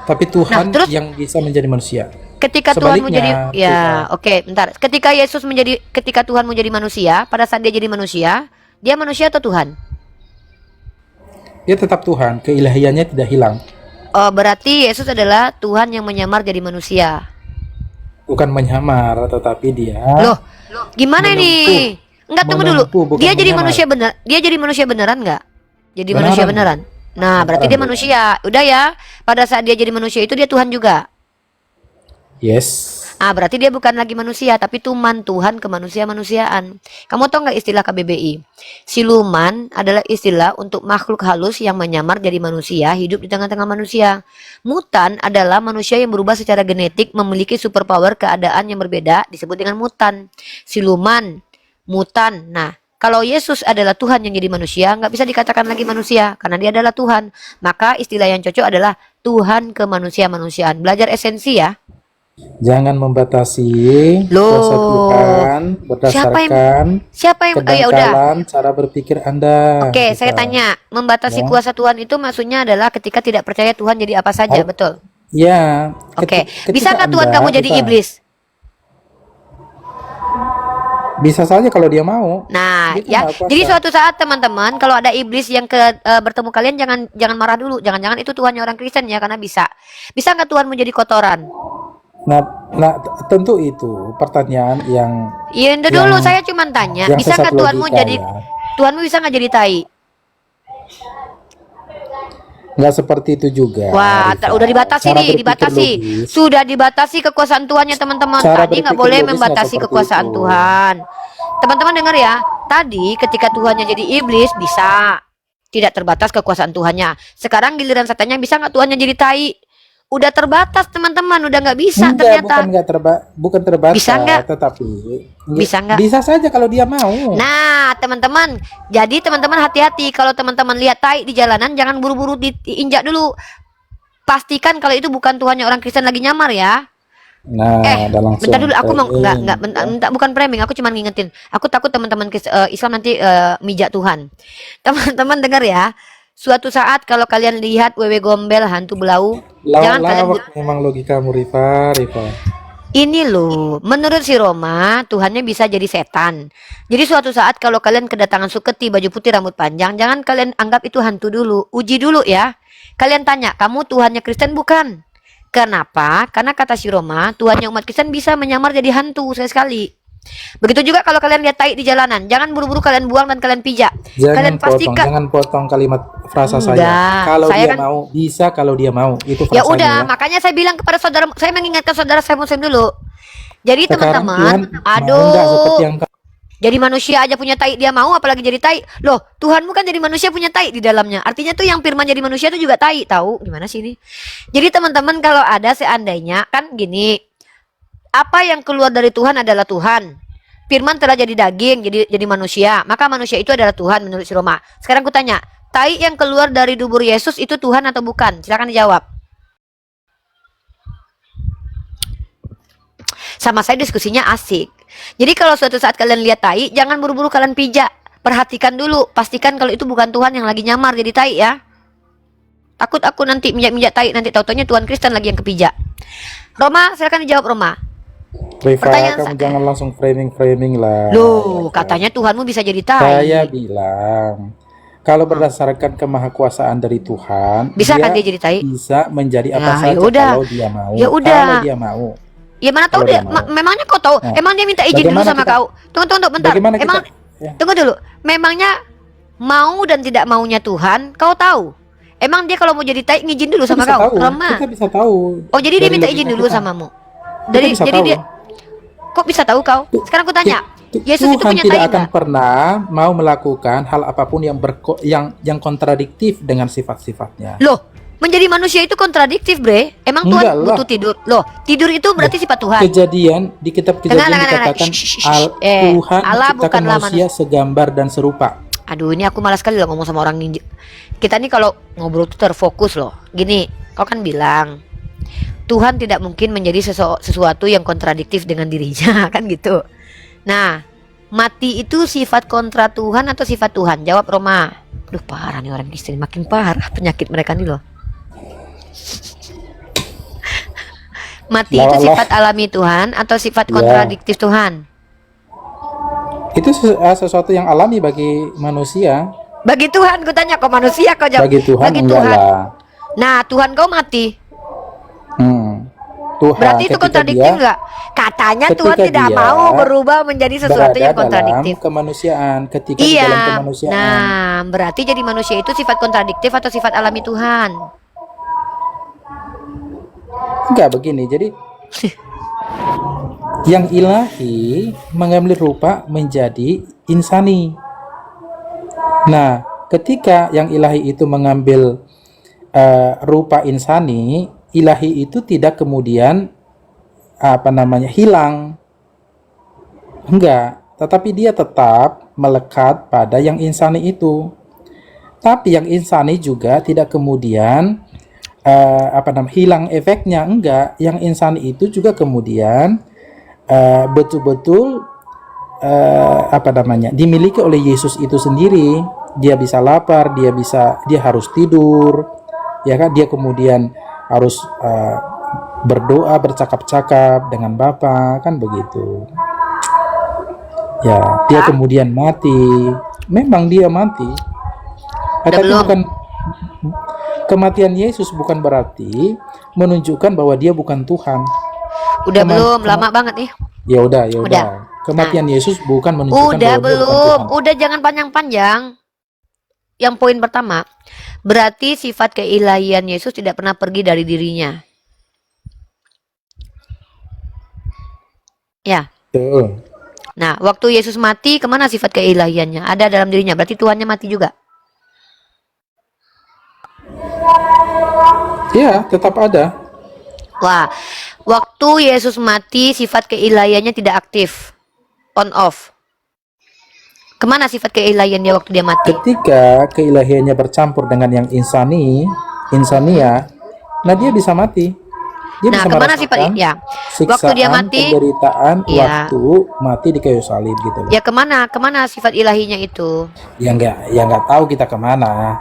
Tapi Tuhan Nah, terus yang bisa menjadi manusia. ketika Tuhan Sebaliknya, menjadi, ya kita- oke, bentar. Ketika Tuhan menjadi manusia, pada saat dia jadi manusia, dia manusia atau Tuhan? Dia tetap Tuhan, keilahiannya tidak hilang. Oh, berarti Yesus adalah Tuhan yang menyamar jadi manusia. Bukan menyamar, tetapi dia Loh, gimana ini? Enggak, tunggu dulu. Menempuh, bukan Dia jadi menyamar. manusia benar. Dia jadi manusia beneran nggak? Jadi Beneran. manusia beneran. Nah, berarti dia Beneran. manusia. Udah ya. Pada saat dia jadi manusia itu dia Tuhan juga. yes. Ah, berarti dia bukan lagi manusia, tapi tuman Tuhan kemanusia-manusiaan. Kamu tahu nggak istilah KBBI? Siluman adalah istilah untuk makhluk halus yang menyamar jadi manusia, hidup di tengah-tengah manusia. Mutan adalah manusia yang berubah secara genetik, memiliki superpower keadaan yang berbeda, disebut dengan mutan. Siluman, mutan. Nah, kalau Yesus adalah Tuhan yang jadi manusia, nggak bisa dikatakan lagi manusia, karena dia adalah Tuhan. Maka istilah yang cocok adalah Tuhan kemanusia-manusiaan. Belajar esensi ya. Jangan membatasi Loh. kuasa Tuhan berdasarkan Siapa yang oh, ya udah. kedangkalan cara berpikir Anda. Oke, saya Kita. tanya, membatasi Ya. kuasa Tuhan itu maksudnya adalah ketika tidak percaya Tuhan jadi apa saja, Har- betul? Ya. Oke, ketika bisa nggak Tuhan Anda kamu jadi bisa- iblis? Bisa saja kalau dia mau. Nah, Dia kan ya. maha kuasa. Jadi suatu saat teman-teman, kalau ada iblis yang bertemu kalian, jangan marah dulu. Jangan-jangan itu Tuhannya orang Kristen ya, karena bisa. Bisa nggak Tuhan menjadi kotoran? Nah, tentu itu pertanyaan yang Iya, itu dulu Yang- saya cuma tanya, yang bisa sesat nggak Tuhanmu logika, jadi ya. Tuhanmu bisa nggak jadi tai? nggak seperti itu juga. Wah, Rifat. udah dibatasi Cara nih, berpikir dibatasi. logis, Sudah dibatasi kekuasaan Tuhannya teman-teman. Cara Tadi nggak berpikir boleh logisnya membatasi seperti kekuasaan itu. Tuhan. Teman-teman dengar ya. Tadi ketika Tuhannya jadi iblis bisa, tidak terbatas kekuasaan Tuhannya. Sekarang giliran setannya, bisa nggak Tuhannya jadi tai? Udah terbatas teman-teman, udah nggak bisa Enggak, ternyata. bukan terbatas, Bisa nggak? tetapi Bisa nggak? Bisa saja kalau dia mau. Nah, teman-teman, jadi teman-teman hati-hati kalau teman-teman lihat tai di jalanan, jangan buru-buru diinjak dulu. Pastikan kalau itu bukan Tuhannya orang Kristen lagi nyamar ya. Nah, ada langsung Bentar dulu, aku mau framing. bentar, bukan framing, aku cuma ngingetin. Aku takut teman-teman Islam nanti mijak Tuhan. Teman-teman dengar ya. Suatu saat kalau kalian lihat wewe gombel hantu belau, jangan kalian Lawak memang logikamu, Rifa. ini loh, menurut si Roma, Tuhannya bisa jadi setan. Jadi suatu saat kalau kalian kedatangan Suketi baju putih rambut panjang, jangan kalian anggap itu hantu dulu. Uji dulu ya. Kalian tanya, kamu Tuhannya Kristen bukan? Kenapa? Karena kata si Roma, Tuhannya umat Kristen bisa menyamar jadi hantu sekali. Begitu juga kalau kalian lihat tai di jalanan, jangan buru-buru kalian buang dan kalian pijak. Kalian pastikan. Jangan potong kalimat frasa Enggak, saya. Kalau saya dia kan- mau, bisa kalau dia mau. Itu Ya frasanya udah, makanya saya bilang kepada saudara, saya mengingatkan saudara saya muslim dulu. Jadi Sekarang teman-teman, Tuhan mau enggak seperti yang jadi manusia aja punya tai dia mau, apalagi jadi tai. Loh, Tuhanmu kan jadi manusia punya tai di dalamnya. Artinya tuh yang firman jadi manusia itu juga tai, tahu? Gimana sih ini? Jadi teman-teman kalau ada seandainya kan gini, apa yang keluar dari Tuhan adalah Tuhan. Firman telah jadi daging, jadi manusia. Maka manusia itu adalah Tuhan menurut si Roma. Sekarang ku tanya, tai yang keluar dari dubur Yesus itu Tuhan atau bukan? Silakan dijawab. Sama saya diskusinya asik. Jadi kalau suatu saat kalian lihat tai, jangan buru-buru kalian pijak. Perhatikan dulu, pastikan kalau itu bukan Tuhan yang lagi nyamar jadi tai ya. Takut aku nanti minjak-minjak tai, nanti tau-taunya Tuhan Kristen lagi yang kepijak. Roma, silakan dijawab Roma. Rifa, Pertanyaan kamu jangan langsung framing lah. Loh, katanya Tuhanmu bisa jadi tai. Saya bilang, kalau berdasarkan kemahkuasaan dari Tuhan, Bisa kan dia jadi tai? bisa menjadi apa Nah, saja yaudah. kalau dia mau. Yaudah. Kalau dia mau. Ya mana tahu Kalau dia, dia mau. memangnya kau tahu? Nah, Emang dia minta izin dulu bagaimana sama kita- kau? Tunggu bentar. Bagaimana kita- Emang ya. tunggu dulu. Memangnya mau dan tidak maunya Tuhan, kau tahu? Emang dia kalau mau jadi tai ngizin dulu Kita sama bisa kau? tahu, Lemah. kita bisa tahu. Oh, jadi dia Dari minta logika izin dulu kita. samamu. Kita bisa Jadi tahu. dia kok bisa tahu kau? Sekarang aku tanya. Yesus itu Tuhan punya tidak tai akan enggak? pernah mau melakukan hal apapun yang kontradiktif dengan sifat-sifatnya. Loh, menjadi manusia itu kontradiktif, Bre. Emang Tuhan Enggak lah. butuh tidur? Loh, tidur itu berarti sifat Tuhan. Kejadian di kitab kejadian Tenang. dikatakan Shh. Tuhan Allah menciptakan bukanlah manusia segambar dan serupa. Aduh, ini aku malas sekali loh ngomong sama orang ninja. Kita nih kalau ngobrol tuh terfokus loh. Gini, kau kan bilang Tuhan tidak mungkin menjadi sesuatu yang kontradiktif dengan dirinya, kan gitu. Nah, mati itu sifat kontra Tuhan atau sifat Tuhan? Jawab Roma. Duh, parah nih orang Kristen, makin parah penyakit mereka nih loh. Mati itu Lah. sifat alami Tuhan atau sifat Ya. kontradiktif Tuhan? Itu sesuatu yang alami bagi manusia. Bagi Tuhan, ku tanya kok manusia kau jawab. Bagi Tuhan Bagi enggak Tuhan. lah. Nah, Tuhan kau mati. Tuhan Berarti itu ketika kontradiktif dia enggak? Katanya ketika Tuhan tidak dia mau berubah menjadi sesuatu berada yang kontradiktif. dalam kemanusiaan, ketika di dalam Iya. kemanusiaan. Nah, berarti jadi manusia itu sifat kontradiktif atau sifat alami Tuhan? Enggak begini. Jadi yang ilahi mengambil rupa menjadi insani. Nah, ketika yang ilahi itu mengambil rupa insani, ilahi itu tidak kemudian hilang. Enggak, tetapi dia tetap melekat pada yang insani itu. Tapi yang insani juga tidak kemudian hilang efeknya. Enggak, yang insani itu juga kemudian betul-betul dimiliki oleh Yesus itu sendiri. Dia bisa lapar, dia harus tidur, ya kan? Dia kemudian harus berdoa, bercakap-cakap dengan Bapa, kan begitu. Ya, dia kemudian mati. Memang dia mati. Tapi belum? bukan kematian Yesus bukan berarti menunjukkan bahwa dia bukan Tuhan. Udah belum? Lama banget nih. Ya udah. Udah. Kematian Yesus bukan menunjukkan Udah bahwa dia bukan belum? Tuhan. Udah, jangan panjang-panjang. Yang poin pertama, berarti sifat keilahian Yesus tidak pernah pergi dari dirinya. Ya. Betul. Nah, waktu Yesus mati, kemana sifat keilahiannya? Ada dalam dirinya. Berarti Tuhannya mati juga. Ya, tetap ada. Wah, waktu Yesus mati, sifat keilahiannya tidak aktif. On off. Kemana sifat keilahian dia waktu dia mati? Ketika keilahiannya bercampur dengan yang insania, nah dia bisa mati. Dia Nah, bisa kemana merasakan sifat ya? siksaan, Waktu dia mati, penderitaan ya. waktu mati di kayu salib gitu loh. Ya kemana? Kemana sifat ilahinya itu? Ya nggak tahu kita kemana.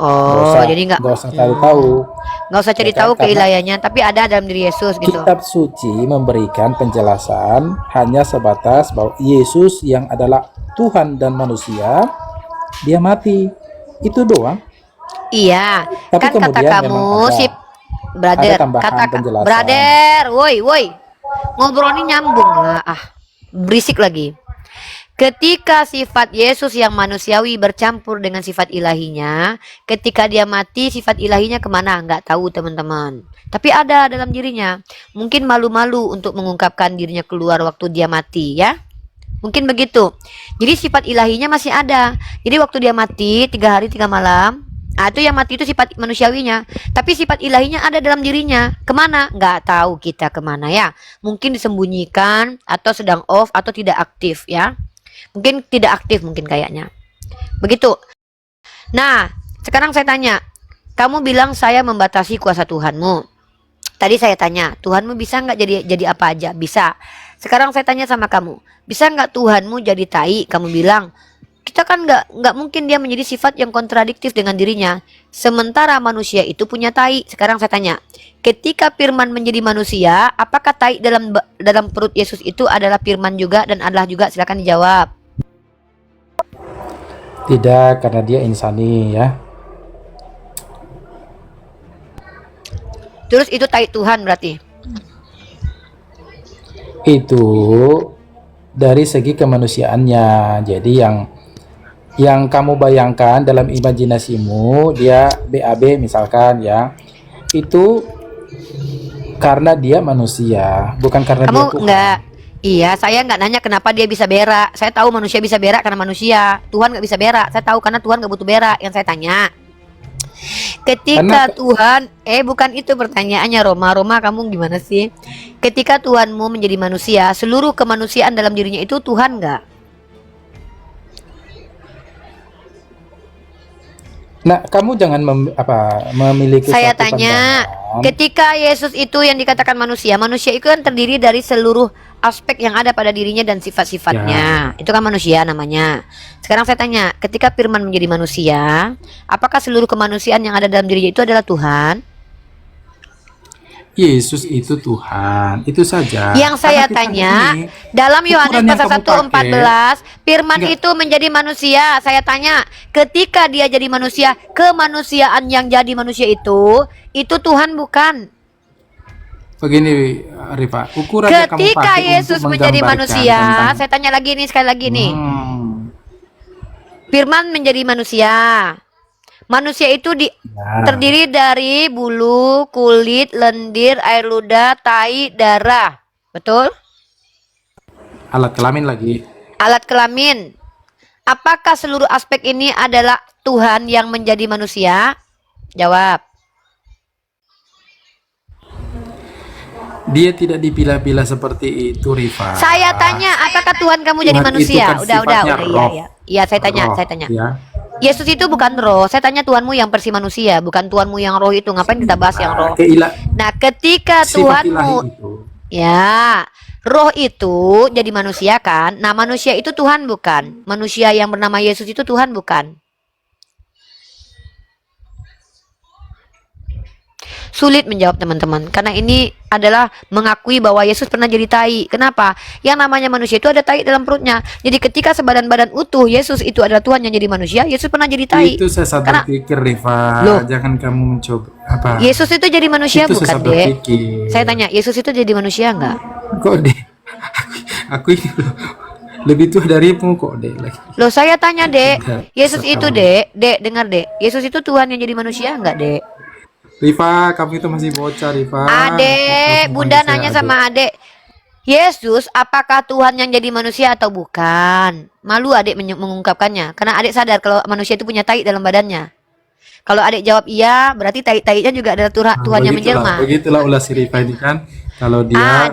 Oh, jadi nggak usah cari tahu. nggak usah cari Ya kan, tahu karena keilahiannya, tapi ada dalam diri Yesus gitu. Kitab suci memberikan penjelasan hanya sebatas bahwa Yesus yang adalah Tuhan dan manusia, dia mati. Itu doang. Iya, Tapi kan kata kemudian kamu memang ada- si brother, ada tambahan penjelasan. brother, woi, ngobrol ini nyambung lah, berisik lagi. Ketika sifat Yesus yang manusiawi bercampur dengan sifat ilahinya, ketika dia mati, sifat ilahinya kemana? Nggak tahu teman-teman. Tapi ada dalam dirinya. Mungkin malu-malu untuk mengungkapkan dirinya keluar waktu dia mati, ya. Mungkin begitu. Jadi sifat ilahinya masih ada. Jadi waktu dia mati 3 hari 3 malam, itu yang mati itu sifat manusiawinya. Tapi sifat ilahinya ada dalam dirinya. Kemana? Nggak tahu kita kemana ya. Mungkin disembunyikan atau sedang off atau tidak aktif ya. Mungkin tidak aktif mungkin kayaknya. Begitu. Nah, sekarang saya tanya. Kamu bilang saya membatasi kuasa Tuhanmu. Tadi saya tanya, Tuhanmu bisa nggak jadi apa aja? Bisa. Sekarang saya tanya sama kamu, bisa nggak Tuhanmu jadi tai? Kamu bilang, kita kan nggak mungkin dia menjadi sifat yang kontradiktif dengan dirinya. Sementara manusia itu punya tai. Sekarang saya tanya, ketika firman menjadi manusia, apakah tai dalam perut Yesus itu adalah firman juga dan adalah juga? Silakan dijawab. Tidak, karena dia insani ya. Terus itu tai Tuhan berarti. Itu dari segi kemanusiaannya. Jadi yang kamu bayangkan dalam imajinasimu, dia BAB misalkan ya, itu karena dia manusia, bukan karena dia Kamu Tuhan. enggak. Iya, saya nggak nanya kenapa dia bisa berak. Saya tahu manusia bisa berak karena manusia. Tuhan nggak bisa berak. Saya tahu karena Tuhan nggak butuh berak. Yang saya tanya, ketika Tuhan, bukan itu pertanyaannya, Roma, kamu gimana sih? Ketika Tuhanmu menjadi manusia, seluruh kemanusiaan dalam dirinya itu Tuhan nggak? Nah, kamu jangan memiliki Saya satu tanya, pandangan. ketika Yesus itu yang dikatakan manusia, manusia itu kan terdiri dari seluruh aspek yang ada pada dirinya dan sifat-sifatnya. Itu kan manusia namanya. Sekarang saya tanya, ketika firman menjadi manusia, apakah seluruh kemanusiaan yang ada dalam dirinya itu adalah Tuhan? Yesus itu Tuhan, itu saja. Yang saya tanya, dalam Yohanes pasal 1:14, firman itu menjadi manusia. Saya tanya, ketika dia jadi manusia, kemanusiaan yang jadi manusia itu Tuhan bukan? Begini, Rifa, ukuran yang kamu Ketika pakai Yesus untuk menjadi menggambarkan manusia, tentang- saya tanya lagi nih, sekali lagi nih. Firman menjadi manusia. Manusia itu terdiri dari bulu, kulit, lendir, air ludah, tai, darah. Betul? Alat kelamin lagi. Alat kelamin. Apakah seluruh aspek ini adalah Tuhan yang menjadi manusia? Jawab. Dia tidak dipilah-pilah seperti itu, Rifa. Saya tanya, apakah Tuhan kamu jadi Tuhan manusia? itu kan sifatnya roh. Iya. Iya, saya tanya. Ya. Yesus itu bukan roh. Saya tanya Tuhanmu yang versi manusia, bukan Tuhanmu yang roh itu. Ngapain kita bahas yang roh? Nah, ketika Sifat ilahi Tuhanmu, itu. ya, roh itu jadi manusia kan? Nah, manusia itu Tuhan bukan? Manusia yang bernama Yesus itu Tuhan bukan? Sulit menjawab teman-teman, karena ini adalah mengakui bahwa Yesus pernah jadi tai. Kenapa? Yang namanya manusia itu ada tai dalam perutnya. Jadi ketika sebadan-badan utuh Yesus itu adalah Tuhan yang jadi manusia, Yesus pernah jadi tai. Itu sesat berpikir, Rifa. Jangan kamu mencoba Yesus itu jadi manusia itu bukan, Dek? Saya tanya, Yesus itu jadi manusia enggak? Kok, Dek? Aku ini lebih tua darimu kok, Dek. Loh, saya tanya, Dek. Yesus itu, Dek, dengar, Dek. Yesus itu Tuhan yang jadi manusia enggak, Dek? Rifa, kamu itu masih bocah, Rifa. Adek, Bunda nanya sama adek, Yesus apakah Tuhan yang jadi manusia atau bukan? Malu adek mengungkapkannya, karena adek sadar kalau manusia itu punya tai dalam badannya. Kalau adek jawab iya, berarti tai-tainya juga adalah Tuhan yang menjelma. Begitulah ulah si Rifa ini kan, kalau dia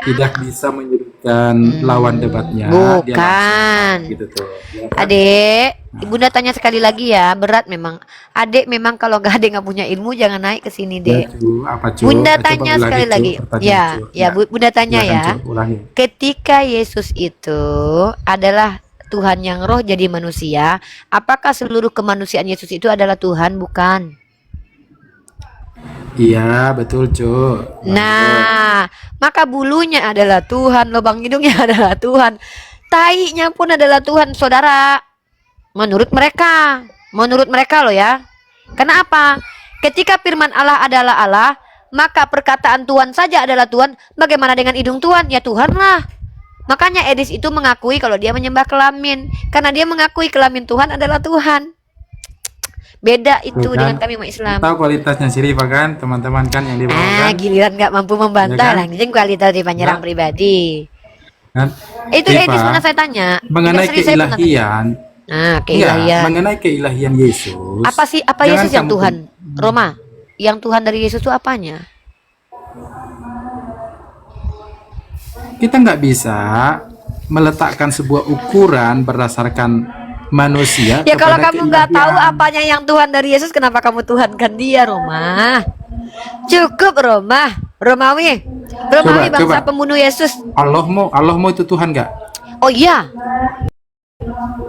tidak bisa menyebutkan lawan debatnya. Bukan. Dia gitu tuh. Ya kan? Adek, Bunda tanya sekali lagi ya, berat memang. Adek memang kalau adek nggak punya ilmu jangan naik ke sini, Dek. Bunda tanya sekali lagi. Ya, Bunda tanya ya. Ketika Yesus itu adalah Tuhan yang roh jadi manusia, apakah seluruh kemanusiaan Yesus itu adalah Tuhan? Bukan. Iya, betul, Cuk. Nah, maka bulunya adalah Tuhan, lubang hidungnya adalah Tuhan, tainya pun adalah Tuhan, saudara. Menurut mereka loh ya. Kenapa? Ketika firman Allah adalah Allah, maka perkataan Tuhan saja adalah Tuhan. Bagaimana dengan hidung Tuhan? Ya Tuhan lah. Makanya Edis itu mengakui kalau dia menyembah kelamin, karena dia mengakui kelamin Tuhan adalah Tuhan. Beda itu dengan kami umat Islam. Tahu kualitasnya si Rifa kan, teman-teman kan yang dibawakan. Giliran nggak mampu membantah, Ya kan? langsung kualitas di penyerang pribadi. Kan? Itu Rifa, Edis pernah saya tanya. mengenai keilahian. Keilahian. Mengenai keilahian Yesus. Apa Yesus yang Tuhan? Roma, yang Tuhan dari Yesus itu apanya? Kita nggak bisa meletakkan sebuah ukuran berdasarkan manusia. Ya kalau kamu nggak tahu apanya yang Tuhan dari Yesus, kenapa kamu Tuhankan dia, Roma? Cukup, Romawi bangsa pembunuh Yesus. Allahmu itu Tuhan nggak? Oh iya.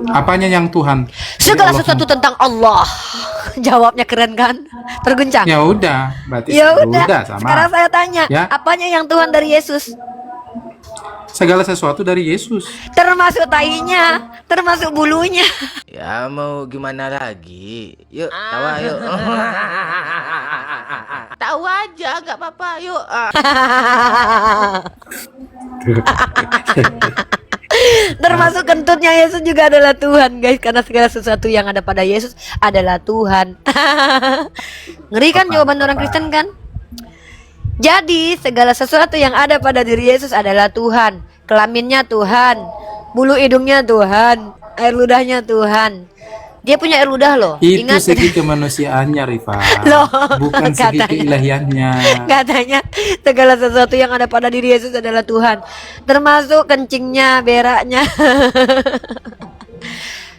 Apanya yang Tuhan? Jadi Segala Allahmu. sesuatu tentang Allah. Jawabnya keren kan? Terguncang. Ya udah, berarti Ya udah. sama. Sekarang saya tanya, Ya. apanya yang Tuhan dari Yesus? Segala sesuatu dari Yesus. Termasuk tainya, termasuk bulunya. Ya mau gimana lagi? Yuk, tawa yuk. Tahu aja, nggak apa-apa. Yuk. Termasuk kentutnya Yesus juga adalah Tuhan, guys, karena segala sesuatu yang ada pada Yesus adalah Tuhan. Ngeri kan jawaban orang Kristen kan? Jadi segala sesuatu yang ada pada diri Yesus adalah Tuhan. Kelaminnya Tuhan, bulu hidungnya Tuhan, air ludahnya Tuhan. Dia punya air ludah loh. Itu Ingat segi kemanusiaannya, Rifa. Loh, Bukan segi katanya. keilahiannya. Katanya segala sesuatu yang ada pada diri Yesus adalah Tuhan, termasuk kencingnya, beraknya.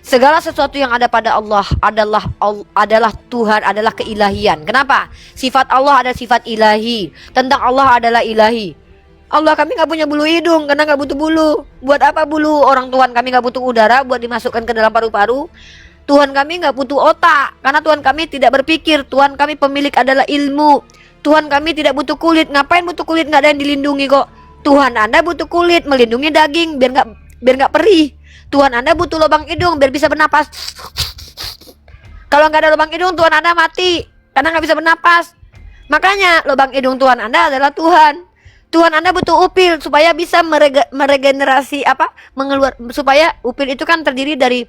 Segala sesuatu yang ada pada Allah adalah Tuhan, adalah keilahian. Kenapa? Sifat Allah ada sifat ilahi. Tentang Allah adalah ilahi. Allah, kami nggak punya bulu hidung karena nggak butuh bulu. Buat apa bulu? Orang Tuhan kami nggak butuh udara buat dimasukkan ke dalam paru-paru. Tuhan kami nggak butuh otak karena Tuhan kami tidak berpikir. Tuhan kami pemilik adalah ilmu. Tuhan kami tidak butuh kulit. Ngapain butuh kulit? Nggak ada yang dilindungi kok. Tuhan Anda butuh kulit melindungi daging biar nggak perih. Tuhan Anda butuh lubang hidung biar bisa bernapas. Kalau nggak ada lubang hidung, Tuhan Anda mati karena nggak bisa bernapas. Makanya lubang hidung Tuhan Anda adalah Tuhan. Tuhan Anda butuh upil supaya bisa meregenerasi supaya upil itu kan terdiri dari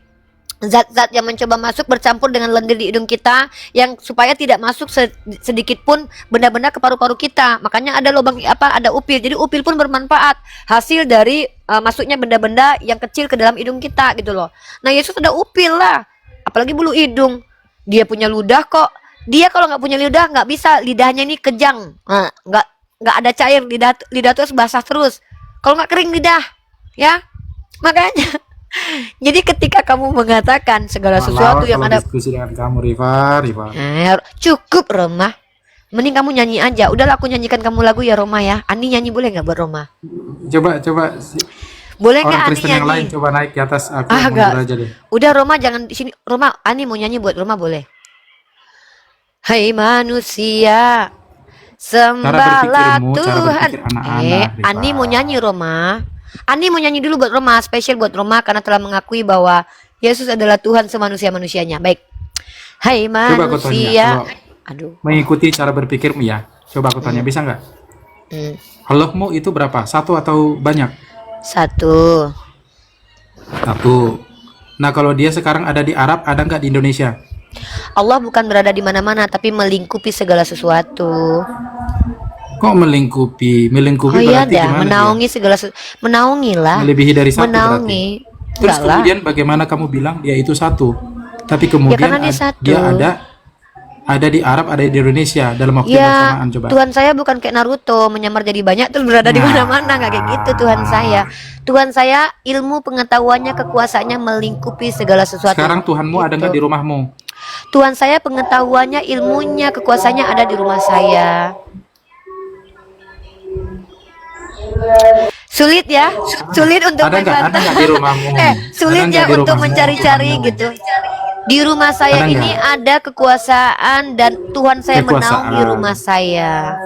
zat-zat yang mencoba masuk bercampur dengan lendir di hidung kita yang supaya tidak masuk sedikit pun benda-benda ke paru-paru kita. Makanya ada lubang ada upil. Jadi upil pun bermanfaat hasil dari masuknya benda-benda yang kecil ke dalam hidung kita gitu loh. Nah, Yesus ada upil lah. Apalagi bulu hidung. Dia punya ludah kok. Dia kalau nggak punya ludah nggak bisa, lidahnya ini kejang. Nah, nggak ada cair, lidah tuh basah terus. Kalau nggak kering lidah, ya. Makanya jadi ketika kamu mengatakan segala sesuatu yang ada diskusi dengan kamu, Rifa. cukup Roma, mending kamu nyanyi aja. Udahlah, aku nyanyikan kamu lagu ya Roma ya. Ani nyanyi boleh nggak buat Roma? Coba Boleh nggak orang Ani Kristen yang lain nyanyi? coba naik ke atas, aku Ah, mundur nggak. aja deh. Udah Roma jangan di sini. Roma, Ani mau nyanyi buat Roma boleh? Hai manusia, sembahlah berpikirmu, cara Tuhan. berpikir anak-anak, Rifa. Ani mau nyanyi Roma. Ani mau nyanyi dulu buat Roma, spesial buat Roma karena telah mengakui bahwa Yesus adalah Tuhan semanusia-manusianya. Baik. Hai Coba aku tanya, manusia. kalau Aduh. mengikuti cara berpikirmu ya. Coba aku tanya, bisa nggak? Hmm. Allahmu itu berapa? Satu atau banyak? Satu. Satu. Nah, kalau dia sekarang ada di Arab, ada nggak di Indonesia? Allah bukan berada di mana-mana tapi melingkupi segala sesuatu. Kok melingkupi? Oh Melingkupi iya berarti dah, gimana menaungi segala menaungi lah. Melebihi dari satu Menaungi. berarti. Terus Enggak lah. kemudian bagaimana kamu bilang dia itu satu? Tapi Ya kemudian karena dia satu. dia ada di Arab, ada di Indonesia dalam waktu yang Ya, bersamaan. Coba. Tuhan saya bukan kayak Naruto menyamar jadi banyak terus berada di Nah. mana-mana, nggak kayak gitu Tuhan saya. Tuhan saya ilmu pengetahuannya, kekuasaannya melingkupi segala sesuatu. Sekarang Tuhanmu ada nggak Gitu. di rumahmu? Tuhan saya pengetahuannya, ilmunya, kekuasaannya ada di rumah saya. Sulit ya, sulit untuk Ada nggak di rumahmu? sulit Ada ya nggak di untuk rumahmu? mencari-cari gitu. Di rumah saya Ada ini nggak? ada kekuasaan dan Tuhan saya Kekuasaan. menaungi rumah saya.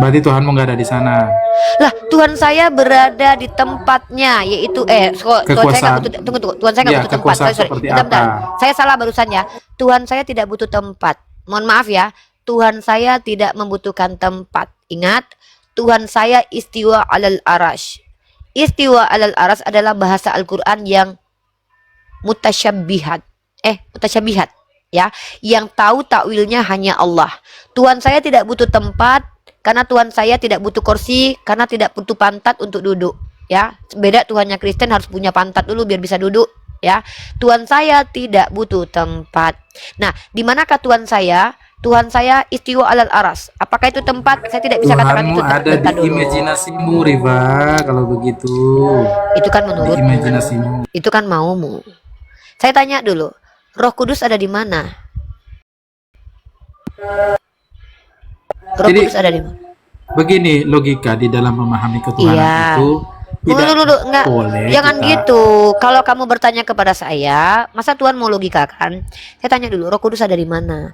Berarti Tuhanmu nggak ada di sana. Lah, Tuhan saya berada di tempatnya, yaitu Tuhan saya nggak Kekuasaan. butuh, tunggu, Tuhan saya nggak Ya, butuh tempat. kekuasaan Sorry, seperti bentar. apa? Saya salah barusan ya. Tuhan saya tidak butuh tempat. Mohon maaf ya. Tuhan saya tidak membutuhkan tempat. Ingat, Tuhan saya istiwa alal arash. Istiwa alal arash adalah bahasa Al-Quran yang mutasyabihat. Mutasyabihat. Ya, yang tahu takwilnya hanya Allah. Tuhan saya tidak butuh tempat karena Tuhan saya tidak butuh kursi, karena tidak butuh pantat untuk duduk. Ya, beda Tuhannya Kristen harus punya pantat dulu biar bisa duduk. Ya, Tuhan saya tidak butuh tempat. Nah, di manakah Tuhan saya? Tuhan saya istiwa alal aras. Apakah itu tempat? Saya tidak bisa katakan Tuhanmu itu tempat. ada Bentar di dulu. imajinasimu, Riva. Kalau begitu, Itu kan di menurut imajinasimu. itu kan maumu. Saya tanya dulu, Roh Kudus ada di mana? Roh Jadi, Kudus ada di mana? Begini logika di dalam memahami ketuhanan Iya. itu, Dulu, enggak. boleh Jangan kita- gitu. Kalau kamu bertanya kepada saya, masa Tuhan mau logikakan? Saya tanya dulu, Roh Kudus ada di mana?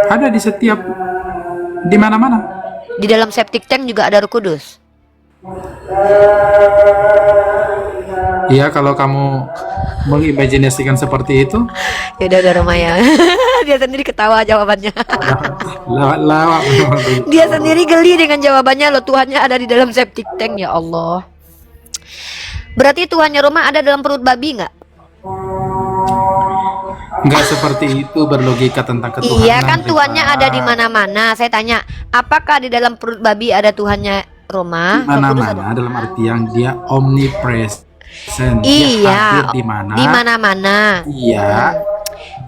Ada di mana-mana. Di dalam septic tank juga ada Roh Kudus. Iya, kalau kamu mengimajinasikan seperti itu, Ya udah Roma ya. Dia sendiri ketawa jawabannya. lawak. Dia sendiri geli dengan jawabannya. Loh, Tuhannya ada di dalam septic tank, ya Allah. Berarti Tuhannya Roma ada dalam perut babi nggak? Nggak seperti itu berlogika tentang ketuhanan. Iya kan, Tuhannya Rifat. ada di mana-mana. Saya tanya, apakah di dalam perut babi ada Tuhannya Roma? Di Roh Kudus ada? mana-mana dalam arti yang dia omnipresent. Dia Iya, hadir di mana? di mana-mana. Iya.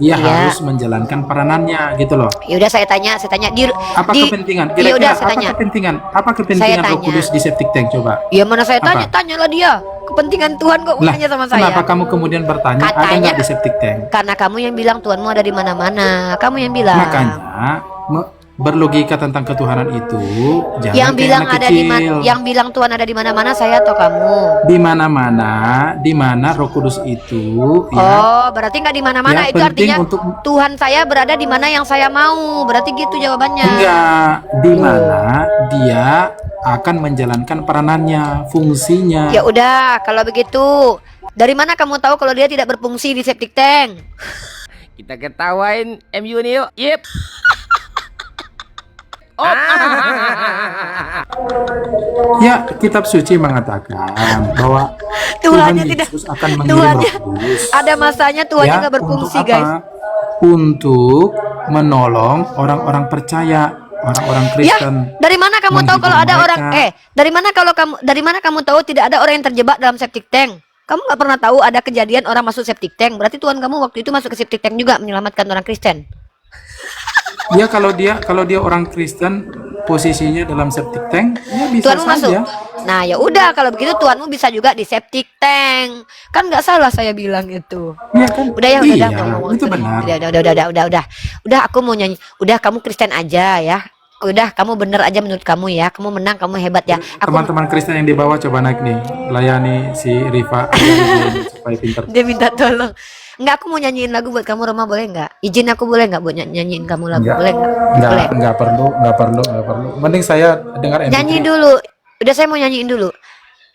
Dia Iya. harus menjalankan peranannya gitu loh. Ya udah saya tanya di Apa kepentingan? Ya udah saya apa tanya. kepentingan? Apa Saya kepentingan Roh tanya. Kudus di septic tank coba? Ya mana saya tanya, Apa? tanyalah dia. Kepentingan Tuhan kok Lah, nanya sama saya. kenapa kamu kemudian bertanya ada Katanya- nggak di septic tank? Karena kamu yang bilang Tuhanmu ada di mana-mana. Kamu yang bilang. Makanya berlogika tentang ketuhanan itu jangan Yang kayak bilang anak ada di mana, kecil. yang bilang Tuhan ada di mana-mana saya atau kamu? Di mana Roh Kudus itu ya, Oh, berarti nggak di mana-mana. Ya, Itu penting artinya untuk- Tuhan saya berada di mana yang saya mau. Berarti gitu jawabannya. enggak di mana dia akan menjalankan peranannya, fungsinya. Ya udah, kalau begitu, dari mana kamu tahu kalau dia tidak berfungsi di septic tank? Kita ketawain MU nih yuk. Yep. Ya, kitab suci mengatakan bahwa Tuhannya Tuhan tidak, Yesus akan mengirim Tuhannya Roh Kudus. ada masanya Tuhannya Ya, nggak berfungsi, untuk apa? guys. Untuk menolong orang-orang percaya, orang-orang Ya, Kristen. dari mana kamu tahu menghibur kalau ada mereka. orang dari mana kamu tahu tidak ada orang yang terjebak dalam septic tank? Kamu nggak pernah tahu ada kejadian orang masuk septic tank. Berarti Tuhan kamu waktu itu masuk ke septic tank juga menyelamatkan orang Kristen. Ya, kalau dia orang Kristen posisinya dalam septic tank, ya bisa Tuhanmu masuk. saja. Nah, ya udah kalau begitu Tuhanmu bisa juga di septic tank. Kan nggak salah saya bilang itu. Ya kan? Udah ya, Iya, nggak ngomong itu benar. Udah. Udah, aku mau nyanyi. Udah, kamu Kristen aja ya. Udah, kamu bener aja menurut kamu ya. Kamu menang, kamu hebat ya. Aku Teman-teman Kristen yang di bawah coba naik nih, layani si Rifa supaya pintar. dia minta tolong. Enggak, aku mau nyanyiin lagu buat kamu, Roma, boleh nggak? Izin aku boleh nggak buat nyanyiin kamu lagu? Boleh nggak? Boleh. Enggak perlu. Mending saya dengar MP3. Nyanyi dulu. Udah, saya mau nyanyiin dulu.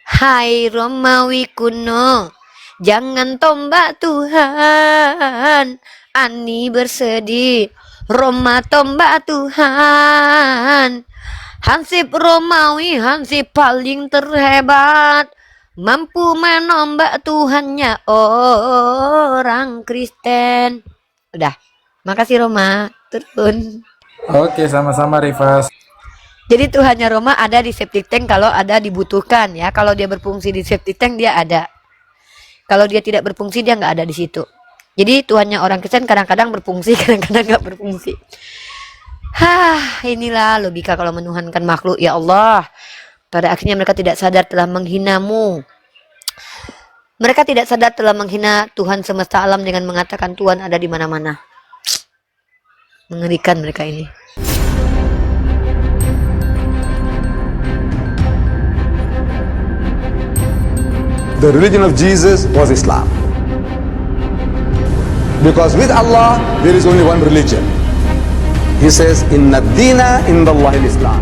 Hai Romawi kuno, jangan tombak Tuhan. Ani bersedih, Roma tombak Tuhan. Hansip Romawi, Hansip paling terhebat, mampu menombak Tuhannya orang Kristen. Udah, makasih Roma. Turun. Oke, sama-sama Rifa. Jadi Tuhannya Roma ada di septic tank kalau ada dibutuhkan ya. Kalau dia berfungsi di septic tank dia ada. Kalau dia tidak berfungsi dia nggak ada di situ. Jadi Tuhannya orang Kristen kadang-kadang berfungsi, kadang-kadang nggak berfungsi. Inilah logika kalau menuhankan makhluk, ya Allah. Pada akhirnya mereka tidak sadar telah menghinamu. Mereka tidak sadar telah menghina Tuhan semesta alam dengan mengatakan Tuhan ada di mana-mana. Mengerikan mereka ini. The religion of Jesus was Islam. Because with Allah, there is only one religion. He says, Inna dina inda Allahi Islam.